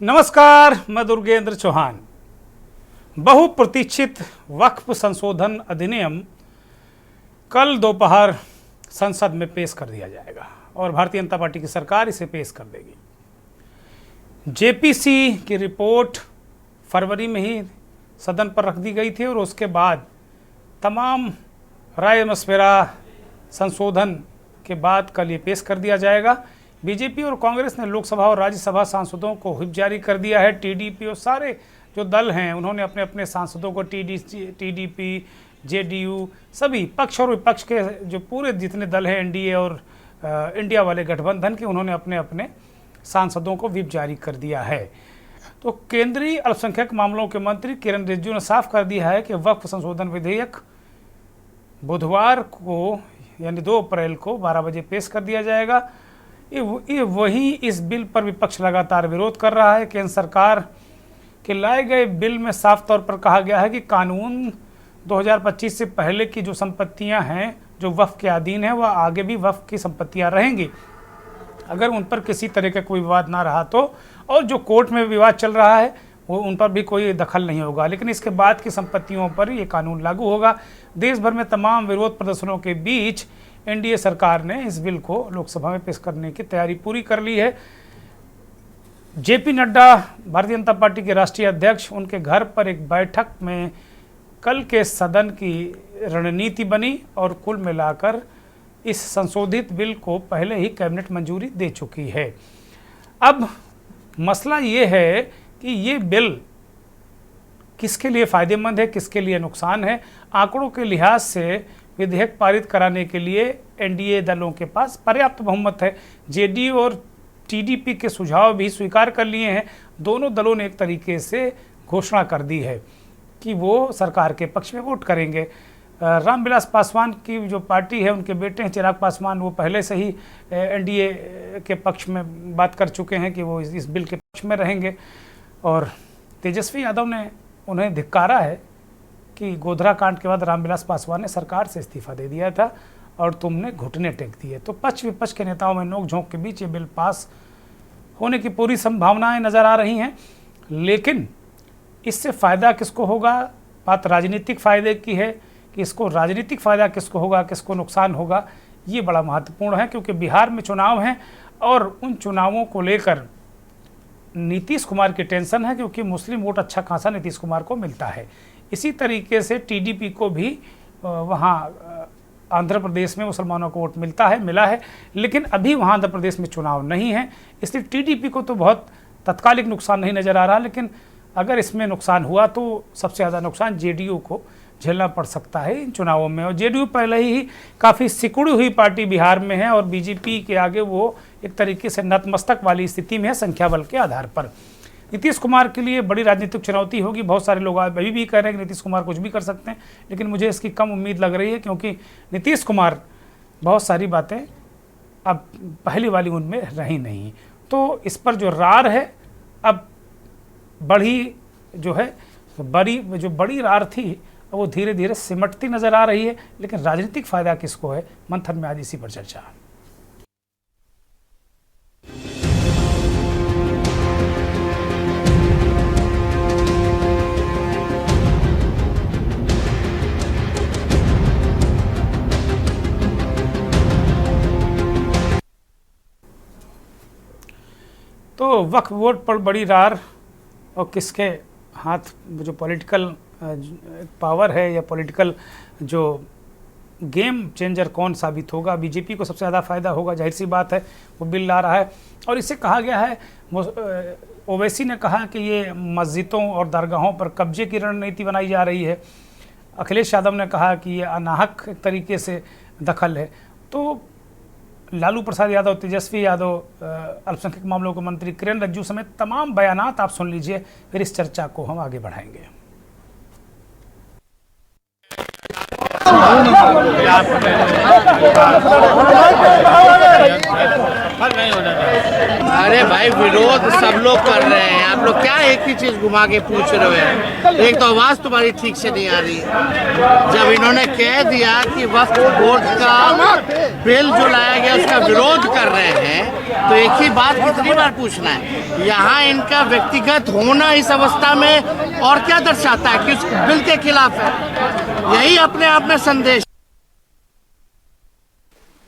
नमस्कार, मैं दुर्गेंद्र चौहान। बहुप्रतीक्षित वक्फ संशोधन अधिनियम कल दोपहर संसद में पेश कर दिया जाएगा और भारतीय जनता पार्टी की सरकार इसे पेश कर देगी। जेपीसी की रिपोर्ट फरवरी में ही सदन पर रख दी गई थी और उसके बाद तमाम राय मशविरा संशोधन के बाद कल ये पेश कर दिया जाएगा। बीजेपी और कांग्रेस ने लोकसभा और राज्यसभा सांसदों को व्हिप जारी कर दिया है। टीडीपी और सारे जो दल हैं उन्होंने अपने अपने सांसदों को टीडीपी, जेडीयू, सभी पक्ष और विपक्ष के जो पूरे जितने दल हैं एनडीए और इंडिया वाले गठबंधन के, उन्होंने अपने अपने सांसदों को व्हिप जारी कर दिया है। तो केंद्रीय अल्पसंख्यक मामलों के मंत्री किरण रिजिजू ने साफ कर दिया है कि वक्फ संशोधन विधेयक बुधवार को यानी 2 अप्रैल को 12 बजे पेश कर दिया जाएगा। वहीं इस बिल पर विपक्ष लगातार विरोध कर रहा है। केंद्र सरकार के लाए गए बिल में साफ तौर पर कहा गया है कि कानून 2025 से पहले की जो संपत्तियां हैं जो वक्फ के अधीन है वह आगे भी वक्फ की संपत्तियां रहेंगी अगर उन पर किसी तरह का कोई विवाद ना रहा तो, और जो कोर्ट में विवाद चल रहा है वो उन पर भी कोई दखल नहीं होगा। लेकिन इसके बाद की संपत्तियों पर ये कानून लागू होगा। देश भर में तमाम विरोध प्रदर्शनों के बीच एनडीए सरकार ने इस बिल को लोकसभा में पेश करने की तैयारी पूरी कर ली है। जेपी नड्डा, भारतीय जनता पार्टी के राष्ट्रीय अध्यक्ष, उनके घर पर एक बैठक में कल के सदन की रणनीति बनी और कुल मिलाकर इस संशोधित बिल को पहले ही कैबिनेट मंजूरी दे चुकी है। अब मसला ये है कि ये बिल किसके लिए फ़ायदेमंद है, किसके लिए नुकसान है। आंकड़ों के लिहाज से विधेयक पारित कराने के लिए एनडीए दलों के पास पर्याप्त बहुमत है। जेडीयू और टीडीपी के सुझाव भी स्वीकार कर लिए हैं। दोनों दलों ने एक तरीके से घोषणा कर दी है कि वो सरकार के पक्ष में वोट करेंगे। रामविलास पासवान की जो पार्टी है, उनके बेटे हैं चिराग पासवान, वो पहले से ही एनडीए के पक्ष में बात कर चुके हैं कि वो इस बिल के पक्ष में रहेंगे। और तेजस्वी यादव ने उन्हें धिक्कारा है कि गोधरा कांड के बाद रामविलास पासवान ने सरकार से इस्तीफा दे दिया था और तुमने घुटने टेक दिए। तो पक्ष विपक्ष के नेताओं में नोक-झोंक के बीच ये बिल पास होने की पूरी संभावनाएं नज़र आ रही हैं। लेकिन इससे फ़ायदा किसको होगा, बात राजनीतिक फ़ायदे की है कि इसको राजनीतिक फ़ायदा किसको होगा, किसको नुकसान होगा, ये बड़ा महत्वपूर्ण है। क्योंकि बिहार में चुनाव हैं और उन चुनावों को लेकर नीतीश कुमार की टेंशन है, क्योंकि मुस्लिम वोट अच्छा खासा नीतीश कुमार को मिलता है। इसी तरीके से टीडीपी को भी वहाँ आंध्र प्रदेश में मुसलमानों को वोट मिला है, लेकिन अभी वहाँ आंध्र प्रदेश में चुनाव नहीं है, इसलिए टीडीपी को तो बहुत तत्कालिक नुकसान नहीं नज़र आ रहा। लेकिन अगर इसमें नुकसान हुआ तो सबसे ज़्यादा नुकसान जेडीयू को झेलना पड़ सकता है इन चुनावों में। और जेडीयू पहले ही काफ़ी सिकुड़ी हुई पार्टी बिहार में है और बीजेपी के आगे वो एक तरीके से नतमस्तक वाली स्थिति में है संख्या बल के आधार पर। नीतीश कुमार के लिए बड़ी राजनीतिक चुनौती होगी। बहुत सारे लोग अभी भी कह रहे हैं कि नीतीश कुमार कुछ भी कर सकते हैं, लेकिन मुझे इसकी कम उम्मीद लग रही है, क्योंकि नीतीश कुमार बहुत सारी बातें अब पहली वाली उनमें रही नहीं। तो इस पर जो रार है अब बड़ी रार थी वो धीरे धीरे सिमटती नज़र आ रही है। लेकिन राजनीतिक फ़ायदा किसको है, मंथन में आज इसी पर चर्चा। तो वक्फ बोर्ड पर बड़ी रार और किसके हाथ जो पॉलिटिकल पावर है या पॉलिटिकल जो गेम चेंजर कौन साबित होगा। बीजेपी को सबसे ज़्यादा फायदा होगा, जाहिर सी बात है, वो बिल ला रहा है। और इससे कहा गया है, ओवैसी ने कहा कि ये मस्जिदों और दरगाहों पर कब्जे की रणनीति बनाई जा रही है। अखिलेश यादव ने कहा कि ये अनाहक तरीके से दखल है। तो लालू प्रसाद यादव, तेजस्वी यादव, अल्पसंख्यक मामलों के मंत्री किरण रिजिजू समेत तमाम बयानात आप सुन लीजिए, फिर इस चर्चा को हम आगे बढ़ाएंगे। सफल नहीं होने देंगे। अरे भाई विरोध सब लोग कर रहे हैं, आप लोग क्या एक ही चीज घुमा के पूछ रहे हैं? एक तो आवाज तुम्हारी ठीक से नहीं आ रही। जब इन्होंने कह दिया कि वक्फ बोर्ड का बिल जो लाया गया उसका विरोध कर रहे हैं, तो एक ही बात कितनी बार पूछना है? यहाँ इनका व्यक्तिगत होना इस अवस्था में और क्या दर्शाता है कि उस बिल के खिलाफ है? यही अपने आप में संदेश।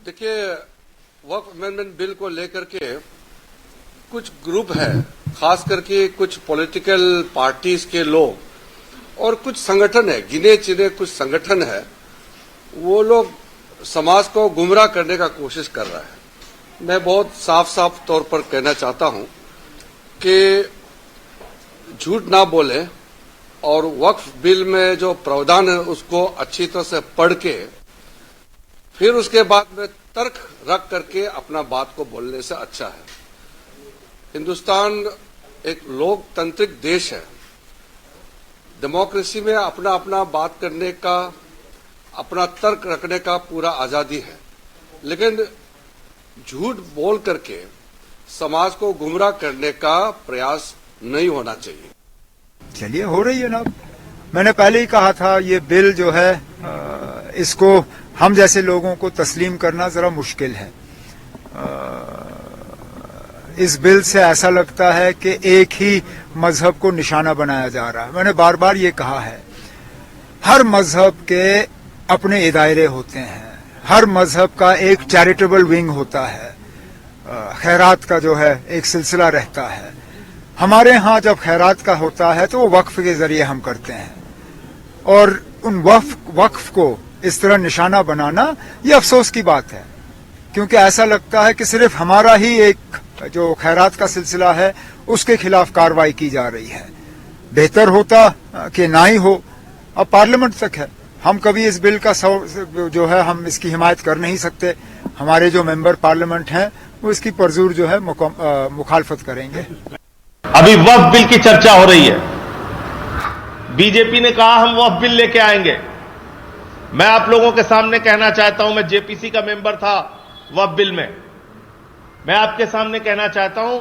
देखिए, वक्फ अमेंडमेंट बिल को लेकर के कुछ ग्रुप है, खास करके कुछ पॉलिटिकल पार्टीज के लोग और कुछ संगठन है, गिने चुने कुछ संगठन है, वो लोग समाज को गुमराह करने का कोशिश कर रहा है। मैं बहुत साफ साफ तौर पर कहना चाहता हूं कि झूठ ना बोले और वक्फ बिल में जो प्रावधान है उसको अच्छी तरह से पढ़ के फिर उसके बाद में तर्क रख करके अपना बात को बोलने से अच्छा है। हिंदुस्तान एक लोकतांत्रिक देश है। डेमोक्रेसी में अपना अपना बात करने का, अपना तर्क रखने का पूरा आजादी है, लेकिन झूठ बोल करके समाज को गुमराह करने का प्रयास नहीं होना चाहिए। चलिए, हो रही है ना। मैंने पहले ही कहा था ये बिल जो है इसको हम जैसे लोगों को तस्लीम करना जरा मुश्किल है। इस बिल से ऐसा लगता है कि एक ही मजहब को निशाना बनाया जा रहा है। मैंने बार बार ये कहा है, हर मजहब के अपने इदारे होते हैं, हर मजहब का एक चैरिटेबल विंग होता है, खैरात का जो है एक सिलसिला रहता है। हमारे यहाँ जब खैरात का होता है तो वो वक्फ के जरिए हम करते हैं, और उन वक्फ को इस तरह निशाना बनाना ये अफसोस की बात है, क्योंकि ऐसा लगता है कि सिर्फ हमारा ही एक जो खैरात का सिलसिला है उसके खिलाफ कार्रवाई की जा रही है। बेहतर होता कि ना ही हो। अब पार्लियामेंट तक है, हम कभी इस बिल का जो है हम इसकी हिमायत कर नहीं सकते। हमारे जो मेंबर पार्लियामेंट हैं वो इसकी परजूर जो है मुखालफत करेंगे। अभी वक्फ बिल की चर्चा हो रही है। बीजेपी ने कहा हम वक्फ बिल लेके आएंगे। मैं आप लोगों के सामने कहना चाहता हूं, मैं जेपीसी का मेंबर था वक्फ बिल में। मैं आपके सामने कहना चाहता हूं,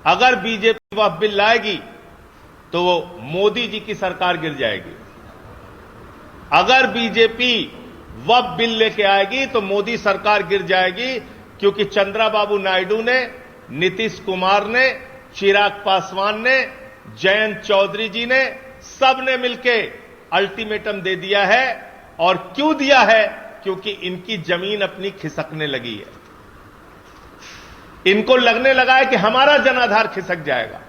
अगर बीजेपी वक्फ बिल लाएगी तो वो मोदी जी की सरकार गिर जाएगी। अगर बीजेपी वक्फ बिल लेके आएगी तो मोदी सरकार गिर जाएगी, क्योंकि चंद्रबाबू नायडू ने, नीतीश कुमार ने, चिराग पासवान ने, जयंत चौधरी जी ने, सब ने मिलके अल्टीमेटम दे दिया है। और क्यों दिया है? क्योंकि इनकी जमीन अपनी खिसकने लगी है। इनको लगने लगा है कि हमारा जनाधार खिसक जाएगा।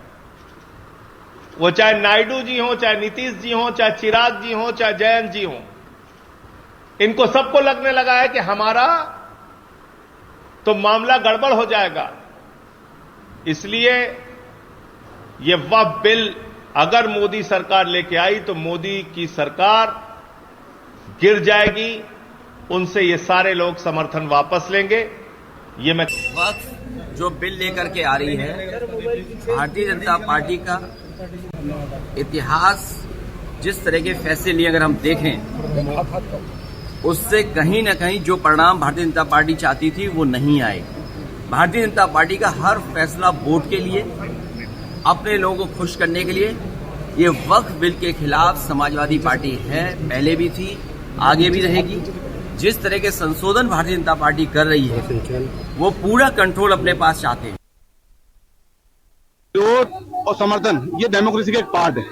वो चाहे नायडू जी हो, चाहे नीतीश जी हो, चाहे चिराग जी हो, चाहे जयंत जी हो, इनको सबको लगने लगा है कि हमारा तो मामला गड़बड़ हो जाएगा। इसलिए ये वक्फ बिल अगर मोदी सरकार लेके आई तो मोदी की सरकार गिर जाएगी। उनसे ये सारे लोग समर्थन वापस लेंगे। ये मैं वक्फ जो बिल लेकर के आ रही है, भारतीय जनता पार्टी का इतिहास जिस तरह के फैसले लिए अगर हम देखें, उससे कहीं न कहीं जो परिणाम भारतीय जनता पार्टी चाहती थी वो नहीं आए। भारतीय जनता पार्टी का हर फैसला वोट के लिए, अपने लोगों को खुश करने के लिए। ये वक्फ बिल के खिलाफ समाजवादी पार्टी है, पहले भी थी, आगे भी रहेगी। जिस तरह के संशोधन भारतीय जनता पार्टी कर रही है वो पूरा कंट्रोल अपने पास चाहते हैं। विरोध और समर्थन ये डेमोक्रेसी का एक पार्ट है।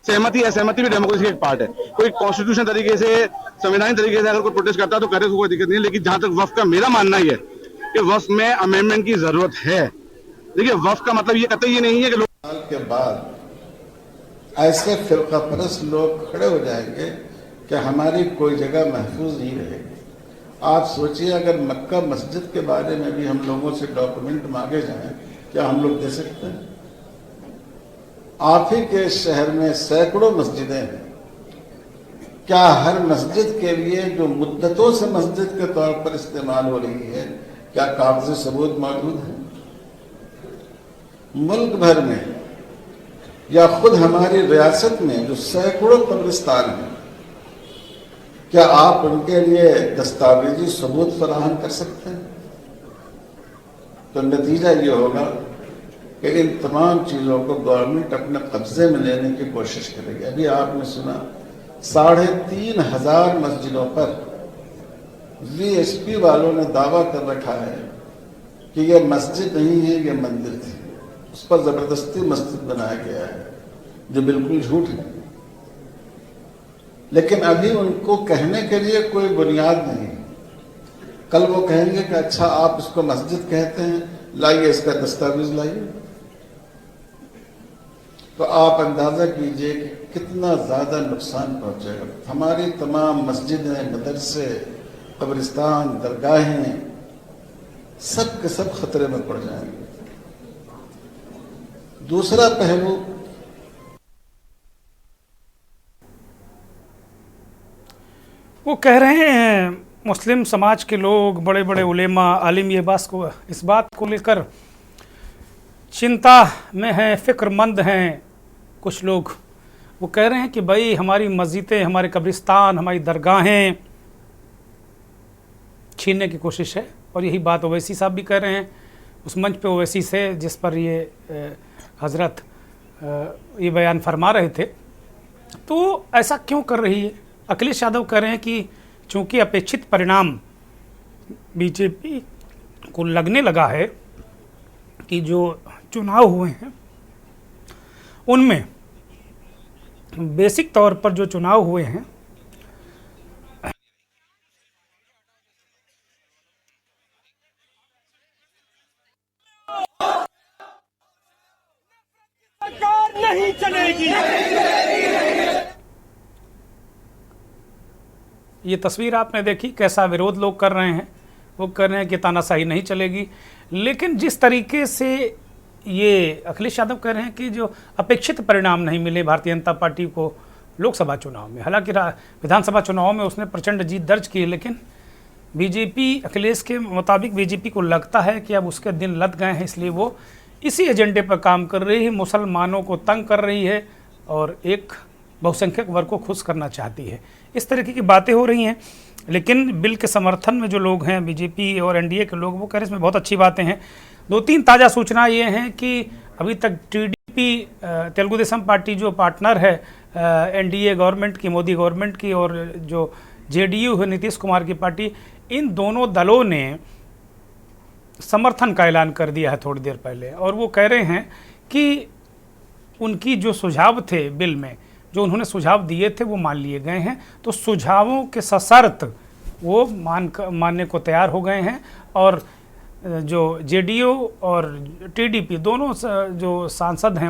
सहमति असहमति भी डेमोक्रेसी का एक पार्ट है। कोई कॉन्स्टिट्यूशन तरीके से, संवैधानिक तरीके से अगर कोई प्रोटेस्ट करता है तो करे तो कोई दिक्कत नहीं है। लेकिन जहां तक वक्फ का मेरा मानना ही है कि वक्फ में अमेंडमेंट की जरूरत है। देखिए, वक्फ का मतलब ये कतई ये नहीं है कि लोग साल के बाद ऐसे फिरका परस्त लोग खड़े हो जाएंगे कि हमारी कोई जगह महफूज नहीं रहेगी। आप सोचिए, अगर मक्का मस्जिद के बारे में भी हम लोगों से डॉक्यूमेंट मांगे जाएं, क्या हम लोग दे सकते हैं? आप ही के शहर में सैकड़ों मस्जिदें हैं। क्या हर मस्जिद के लिए जो मुद्दतों से मस्जिद के तौर पर इस्तेमाल हो रही है, क्या कागजी सबूत मौजूद है? मुल्क भर में या खुद हमारी रियासत में जो सैकड़ों कब्रिस्तान हैं, क्या आप उनके लिए दस्तावेजी सबूत फराहम कर सकते हैं? तो नतीजा ये होगा कि इन तमाम चीज़ों को गवर्नमेंट अपने कब्जे में लेने की कोशिश करेगी। अभी आपने सुना 3,500 मस्जिदों पर वीएसपी वालों ने दावा कर रखा है कि यह मस्जिद नहीं है, यह मंदिर थी। उस पर जबरदस्ती मस्जिद बनाया गया है, जो बिल्कुल झूठ है। लेकिन अभी उनको कहने के लिए कोई बुनियाद नहीं। कल वो कहेंगे कि अच्छा आप इसको मस्जिद कहते हैं, लाइए इसका दस्तावेज लाइए। तो आप अंदाजा कीजिए कि कितना ज्यादा नुकसान पहुंचेगा। हमारी तमाम मस्जिदें, मदरसे, कब्रिस्तान, दरगाहें सब के सब खतरे में पड़ जाएंगे। दूसरा पहलू, वो कह रहे हैं मुस्लिम समाज के लोग, बड़े बड़े उलेमा आलिम ये इस बात को लेकर चिंता में हैं, फ़िक्रमंद हैं कुछ लोग। वो कह रहे हैं कि भाई हमारी मस्जिदें, हमारे कब्रिस्तान, हमारी दरगाहें छीनने की कोशिश है। और यही बात ओवैसी साहब भी कह रहे हैं उस मंच पे ओवैसी से जिस पर ये हज़रत ये बयान फरमा रहे थे। तो ऐसा क्यों कर रही है? अखिलेश यादव कह रहे हैं कि चूंकि अपेक्षित परिणाम बीजेपी को लगने लगा है कि जो चुनाव हुए हैं उनमें बेसिक तौर पर जो चुनाव हुए हैं नहीं चलेगी। ये तस्वीर आपने देखी, कैसा विरोध लोग कर रहे हैं। वो कर रहे हैं कि तानाशाही नहीं चलेगी। लेकिन जिस तरीके से ये अखिलेश यादव कह रहे हैं कि जो अपेक्षित परिणाम नहीं मिले भारतीय जनता पार्टी को लोकसभा चुनाव में, हालांकि विधानसभा चुनाव में उसने प्रचंड जीत दर्ज की, लेकिन बीजेपी, अखिलेश के मुताबिक बीजेपी को लगता है कि अब उसके दिन लद गए हैं, इसलिए वो इसी एजेंडे पर काम कर रही है, मुसलमानों को तंग कर रही है और एक बहुसंख्यक वर्ग को खुश करना चाहती है। इस तरीके की बातें हो रही हैं। लेकिन बिल के समर्थन में जो लोग हैं, बीजेपी और एनडीए के लोग, वो कह रहे हैं इसमें बहुत अच्छी बातें हैं। 2-3 ताज़ा सूचना ये हैं कि अभी तक टीडीपी, तेलुगु देशम पार्टी जो पार्टनर है एनडीए गवर्नमेंट की, मोदी गवर्नमेंट की, और जो जेडीयू है नीतीश कुमार की पार्टी, इन दोनों दलों ने समर्थन का ऐलान कर दिया है थोड़ी देर पहले। और वो कह रहे हैं कि उनकी जो सुझाव थे बिल में, जो उन्होंने सुझाव दिए थे, वो मान लिए गए हैं। तो सुझावों के सशर्त वो मानने को तैयार हो गए हैं। और जो जेडीयू और टीडीपी दोनों जो सांसद हैं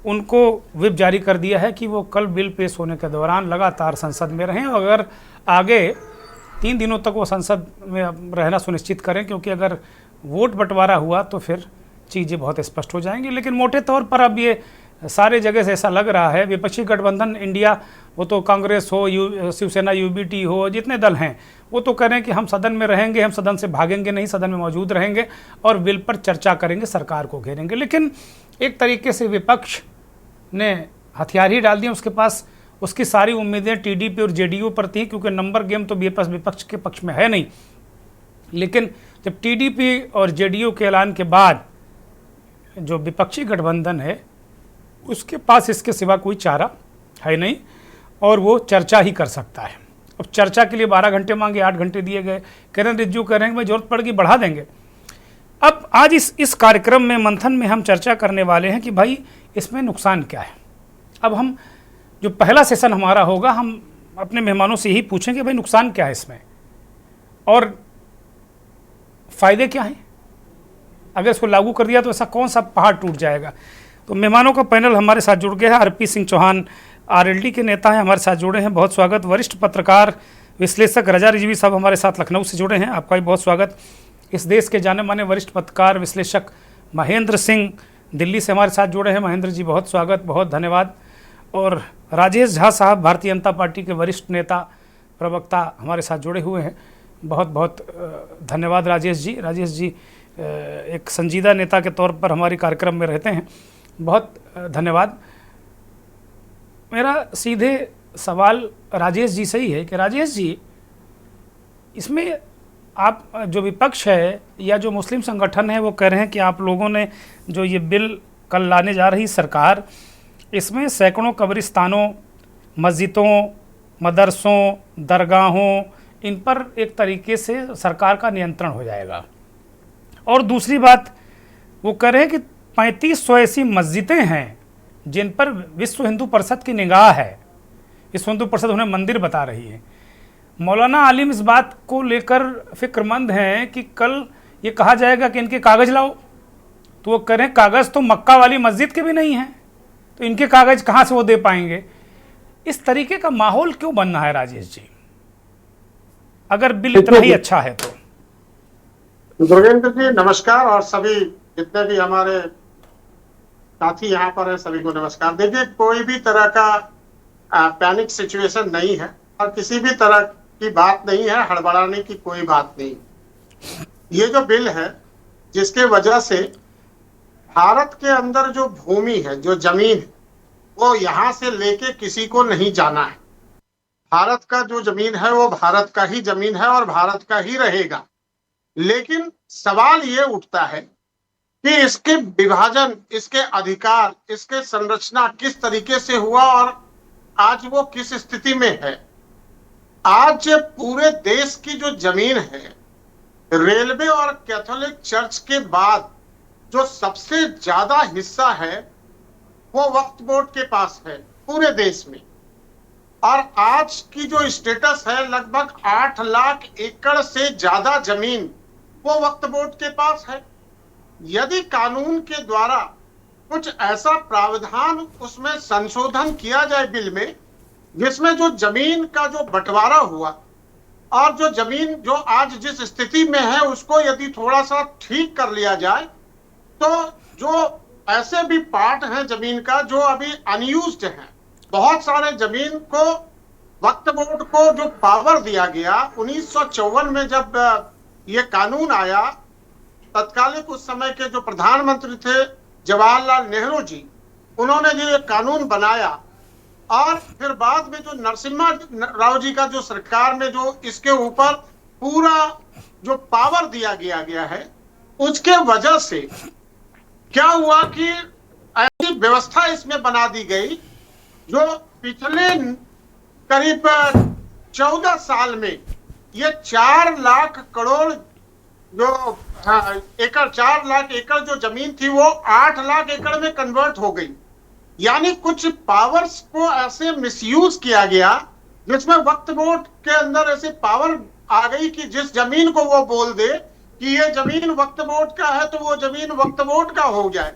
उनको व्हिप जारी कर दिया है कि वो कल बिल पेश होने के दौरान लगातार संसद में रहें। और अगर आगे 3 दिनों तक वो संसद में रहना सुनिश्चित करें, क्योंकि अगर वोट बंटवारा हुआ तो फिर चीज़ें बहुत स्पष्ट हो जाएंगी। लेकिन मोटे तौर पर अब ये सारे जगह से ऐसा लग रहा है, विपक्षी गठबंधन इंडिया, वो तो कांग्रेस हो, शिवसेना, यूबीटी हो, जितने दल हैं, वो तो कह रहे हैं कि हम सदन में रहेंगे, हम सदन से भागेंगे नहीं, सदन में मौजूद रहेंगे और बिल पर चर्चा करेंगे, सरकार को घेरेंगे। लेकिन एक तरीके से विपक्ष ने हथियार ही डाल दिए उसके पास। उसकी सारी उम्मीदें टीडीपी और जेडीयू पर थी, क्योंकि नंबर गेम तो विपक्ष के पक्ष में है नहीं। लेकिन जब टीडीपी और जेडीयू के ऐलान के बाद जो विपक्षी गठबंधन है उसके पास इसके सिवा कोई चारा है नहीं, और वो चर्चा ही कर सकता है। अब चर्चा के लिए 12 घंटे मांगे, 8 घंटे दिए गए। किरण रिजिजू कह रहे हैं कि भाई जरूरत पड़ेगी बढ़ा देंगे। अब आज इस कार्यक्रम में, मंथन में, हम चर्चा करने वाले हैं कि भाई इसमें नुकसान क्या है। अब हम जो पहला सेशन हमारा होगा, हम अपने मेहमानों से यही पूछेंगे भाई नुकसान क्या है इसमें और फ़ायदे क्या हैं। अगर इसको लागू कर दिया तो ऐसा कौन सा पहाड़ टूट जाएगा। तो मेहमानों का पैनल हमारे साथ जुड़ गया है। आरपी सिंह चौहान आरएलडी के नेता हैं, हमारे साथ जुड़े हैं, बहुत स्वागत। वरिष्ठ पत्रकार विश्लेषक रजा रिजवी साहब हमारे साथ लखनऊ से जुड़े हैं, आपका भी बहुत स्वागत। इस देश के जाने माने वरिष्ठ पत्रकार विश्लेषक महेंद्र सिंह दिल्ली से हमारे साथ जुड़े हैं। महेंद्र जी बहुत स्वागत, बहुत धन्यवाद। और राजेश झा साहब भारतीय जनता पार्टी के वरिष्ठ नेता, प्रवक्ता हमारे साथ जुड़े हुए हैं, बहुत बहुत धन्यवाद राजेश जी। राजेश जी एक संजीदा नेता के तौर पर हमारे कार्यक्रम में रहते हैं, बहुत धन्यवाद। मेरा सीधे सवाल राजेश जी से ही है कि राजेश जी, इसमें आप जो विपक्ष है या जो मुस्लिम संगठन है वो कह रहे हैं कि आप लोगों ने जो ये बिल कल लाने जा रही सरकार, इसमें सैकड़ों कब्रिस्तानों, मस्जिदों, मदरसों, दरगाहों, इन पर एक तरीके से सरकार का नियंत्रण हो जाएगा। और दूसरी बात वो कह रहे हैं कि 3500 ऐसी मस्जिदें हैं जिन पर विश्व हिंदू परिषद की निगाह है। विश्व हिंदू परिषद उन्हें मंदिर बता रही है। मौलाना आलिम इस बात को लेकर फिक्रमंद हैं कि कल ये कहा जाएगा कि इनके कागज़ लाओ, तो वो कह रहे हैं कागज़ तो मक्का वाली मस्जिद के भी नहीं हैं, तो इनके कागज़ कहाँ से वो दे पाएंगे। इस तरीके का माहौल क्यों बनना है राजेश जी, अगर बिल इतना ही अच्छा है तो? दुर्गेंद्र जी नमस्कार, और सभी जितने भी हमारे साथी यहाँ पर है सभी को नमस्कार। देखिए, कोई भी तरह का पैनिक सिचुएशन नहीं है और किसी भी तरह की बात नहीं है, हड़बड़ाने की कोई बात नहीं। ये जो बिल है जिसके वजह से भारत के अंदर जो भूमि है, जो जमीन है, वो यहाँ से लेके किसी को नहीं जाना है। भारत का जो जमीन है वो भारत का ही जमीन है और भारत का ही रहेगा। लेकिन सवाल ये उठता है कि इसके विभाजन, इसके अधिकार, इसके संरचना किस तरीके से हुआ और आज वो किस स्थिति में है। आज पूरे देश की जो जमीन है, रेलवे और कैथोलिक चर्च के बाद जो सबसे ज्यादा हिस्सा है वो वक्फ बोर्ड के पास है पूरे देश में। और आज की जो स्टेटस है, लगभग 8 लाख एकड़ से ज्यादा जमीन वो वक्फ बोर्ड के पास है। यदि कानून के द्वारा कुछ ऐसा प्रावधान उसमें संशोधन किया जाए बिल में, जिसमें जो जमीन का जो बंटवारा हुआ और जो जमीन जो आज जिस स्थिति में है उसको यदि थोड़ा सा ठीक कर लिया जाए, तो जो ऐसे भी पार्ट हैं जमीन का जो अभी अनयूज्ड हैं, बहुत सारे जमीन को वक्फ बोर्ड को जो पावर दिया गया 1954 में जब ये कानून आया, तत्कालिक उस समय के जो प्रधानमंत्री थे जवाहरलाल नेहरू जी, उन्होंने ये कानून बनाया। और फिर बाद में जो नरसिम्हा राव जी का जो सरकार में जो इसके ऊपर पूरा जो पावर दिया गया है, उसके वजह से क्या हुआ कि ऐसी व्यवस्था इसमें बना दी गई जो पिछले करीब 14 साल में ये 4 लाख करोड़ जो एकड़, 4 लाख एकड़ जो जमीन थी वो 8 लाख एकड़ में कन्वर्ट हो गई। यानी कुछ पावर्स को ऐसे मिसयूज किया गया जिसमें वक्फ बोर्ड के अंदर ऐसे पावर आ गई कि जिस जमीन को वो बोल दे कि ये जमीन वक्फ बोर्ड का है तो वो जमीन वक्फ बोर्ड का हो जाए।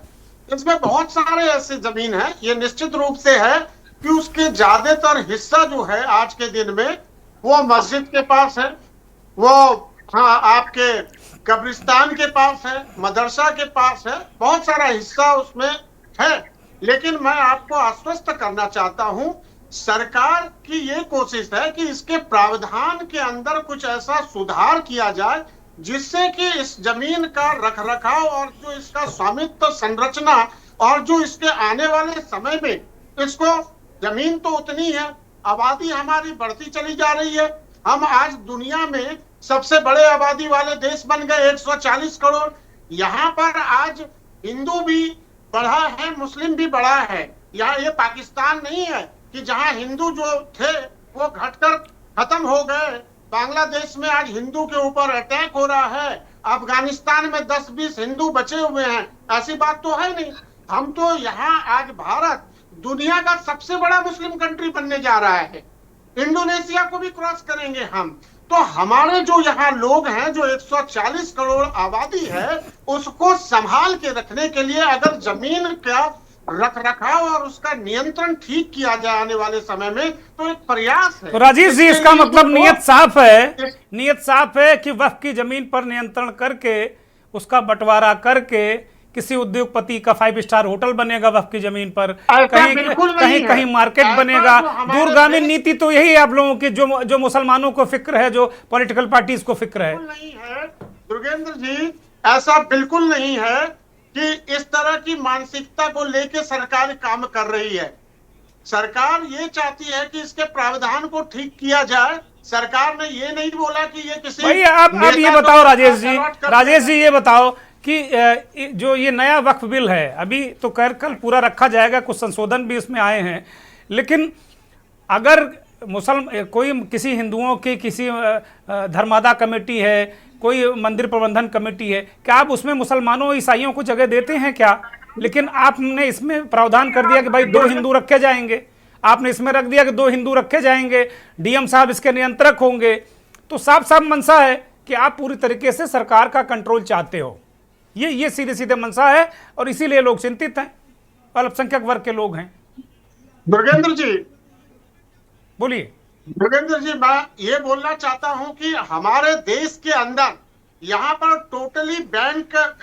इसमें बहुत सारे ऐसे जमीन है, ये निश्चित रूप से है कि उसके ज्यादातर हिस्सा जो है आज के दिन में वो मस्जिद के पास है, वो आपके कब्रिस्तान के पास है, मदरसा के पास है, बहुत सारा हिस्सा उसमें है। लेकिन मैं आपको आश्वस्त करना चाहता हूं, सरकार की ये कोशिश है कि इसके प्रावधान के अंदर कुछ ऐसा सुधार किया जाए जिससे कि इस जमीन का रखरखाव और जो इसका स्वामित्व संरचना और जो इसके आने वाले समय में, इसको जमीन तो उतनी है, आबादी हमारी बढ़ती चली जा रही है, हम आज दुनिया में सबसे बड़े आबादी वाले देश बन गए, 140 करोड़। यहाँ पर आज हिंदू भी बढ़ा है, मुस्लिम भी बढ़ा है। यहाँ ये पाकिस्तान नहीं है कि जहाँ हिंदू जो थे वो घटकर खत्म हो गए। बांग्लादेश में आज हिंदू के ऊपर अटैक हो रहा है, अफगानिस्तान में 10-20 हिंदू बचे हुए हैं, ऐसी बात तो है नहीं। हम तो यहाँ आज भारत दुनिया का सबसे बड़ा मुस्लिम कंट्री बनने जा रहा है, इंडोनेशिया को भी क्रॉस करेंगे हम। तो हमारे जो यहाँ लोग हैं, जो 140 करोड़ आबादी है, उसको संभाल के रखने के लिए अगर जमीन का रखरखाव और उसका नियंत्रण ठीक किया जाए आने वाले समय में, तो एक प्रयास है। तो राजेश जी, इसका मतलब नियत साफ है कि वक्फ की जमीन पर नियंत्रण करके उसका बंटवारा करके किसी उद्योगपति का 5 स्टार होटल बनेगा वक्फ की जमीन पर, कहीं मार्केट बनेगा। दूरगामी नीति तो यही है आप लोगों की, जो मुसलमानों को फिक्र है, जो पॉलिटिकल पार्टीज को फिक्र है। नहीं है दुर्गेंद्र जी, ऐसा बिल्कुल नहीं है कि इस तरह की मानसिकता को लेके सरकार काम कर रही है। सरकार ये चाहती है कि इसके प्रावधान को ठीक किया जाए, सरकार ने ये नहीं बोला कि ये किसी भाई आप ये बताओ राजेश जी ये बताओ कि जो ये नया वक्फ बिल है अभी तो कल पूरा रखा जाएगा, कुछ संशोधन भी इसमें आए हैं, लेकिन अगर कोई किसी हिंदुओं की किसी धर्मादा कमेटी है, कोई मंदिर प्रबंधन कमेटी है, क्या आप उसमें मुसलमानों ईसाइयों को जगह देते हैं क्या? लेकिन आपने इसमें प्रावधान कर दिया कि भाई 2 हिंदू रखे जाएंगे, आपने इसमें रख दिया कि 2 हिंदू रखे जाएंगे, डीएम साहब इसके नियंत्रक होंगे। तो साफ साफ मंशा है कि आप पूरी तरीके से सरकार का कंट्रोल चाहते हो, ये सीधे सीधे मंशा है और इसीलिए लोग चिंतित हैं, अल्पसंख्यक वर्ग के लोग हैं। दुर्गेंद्र जी बोलिए। दुर्गेंद्र जी, मैं ये बोलना चाहता हूं कि हमारे देश के अंदर यहाँ पर टोटली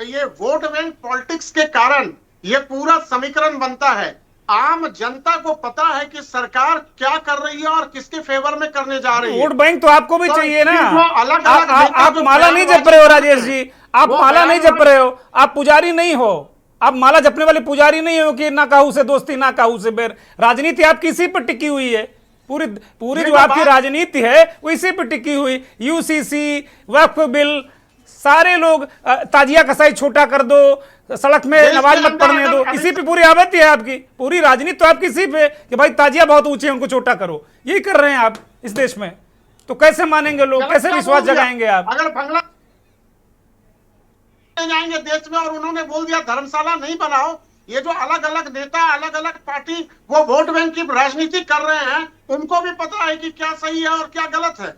ये वोट बैंक पॉलिटिक्स के कारण ये पूरा समीकरण बनता है। आम जनता को पता है कि सरकार क्या कर रही है और किसके फेवर में करने जा रही है। वोट बैंक तो आपको भी चाहिए ना। आप माला नहीं जप रहे हो राजेश जी, आप माला नहीं जप रहे हो, आप पुजारी नहीं हो, आप माला जपने वाले पुजारी नहीं हो कि ना काहू से दोस्ती ना काहू से बैर। राजनीति आपकी इसी पर टिकी हुई है, पूरी जो आपकी राजनीति है वो इसी पर टिकी हुई। यूसीसी, वक्फ बिल, सारे लोग ताजिया कसाई छोटा कर दो, सड़क में नमाज मत पढ़ने दो, इसी पे पूरी आबादी है आपकी, पूरी राजनीति तो आपकी इसी पे कि भाई ताजिया बहुत ऊंचे हैं उनको छोटा करो, यही कर रहे हैं आप इस देश में। तो कैसे मानेंगे लोग, कैसे विश्वास जगाएंगे आप? अगर बंगला जाएंगे देश में और उन्होंने बोल दिया धर्मशाला नहीं बनाओ, ये जो अलग अलग नेता अलग अलग पार्टी वो वोट बैंक की राजनीति कर रहे हैं, उनको भी पता है कि क्या सही है और क्या गलत है।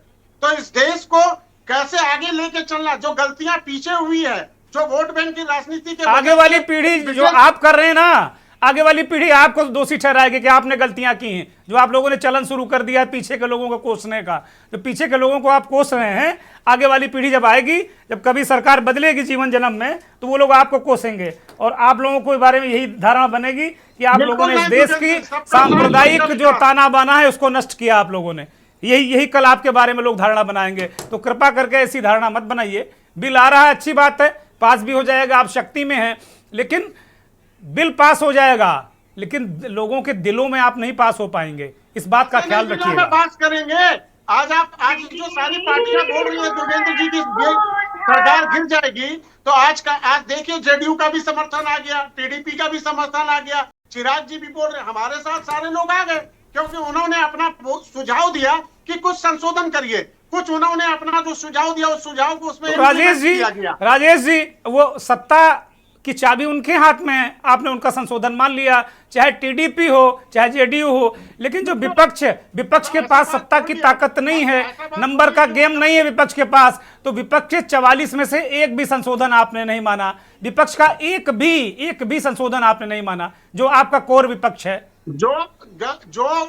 तो इस देश को कैसे आगे लेके चलना, जो गलतियां पीछे हुई है, जो वोट बैंक की राजनीति के आगे वाली पीढ़ी जो आप कर रहे हैं ना, आगे वाली पीढ़ी आपको दोषी ठहराएगी कि आपने गलतियां की हैं। जो आप लोगों ने चलन शुरू कर दिया है पीछे के लोगों को कोसने का, जो पीछे के लोगों को आप कोस रहे हैं, आगे वाली पीढ़ी जब आएगी, जब कभी सरकार बदलेगी जीवन जन्म में, तो वो लोग आपको कोसेंगे और आप लोगों को बारे में यही धारणा बनेगी कि आप लोगों ने इस देश की सांप्रदायिक जो ताना बाना है उसको नष्ट किया आप लोगों ने। यही कल आपके बारे में लोग धारणा बनाएंगे। तो कृपा करके ऐसी धारणा मत बनाइए। बिल आ रहा है, अच्छी बात है, पास भी हो जाएगा, आप शक्ति में हैं, लेकिन बिल पास हो जाएगा, लेकिन लोगों के दिलों में आप नहीं पास हो पाएंगे, इस बात का ख्याल रखिएगा। पास करेंगे। आज जो सारी पार्टियां बोल रही है दुर्गेंद्र जी की सरकार गिर जाएगी, तो आज देखिए जेडीयू का भी समर्थन आ गया, टीडीपी का भी समर्थन आ गया, चिराग जी भी बोल रहे, हमारे साथ सारे लोग आ गए, क्योंकि उन्होंने अपना सुझाव दिया कि कुछ संशोधन करिए, कुछ उन्होंने अपना जो सुझाव दिया उस सुझाव को उसमें तो राजेश जी वो सत्ता की चाबी उनके हाथ में है, आपने उनका संशोधन मान लिया, चाहे टीडीपी हो चाहे जेडीयू हो, लेकिन जो विपक्ष के पास सत्ता की ताकत नहीं है, नंबर का गेम नहीं है विपक्ष के पास, तो विपक्ष के 44 में से एक भी संशोधन आपने नहीं माना, विपक्ष का एक भी संशोधन आपने नहीं माना, जो आपका कोर विपक्ष है। जो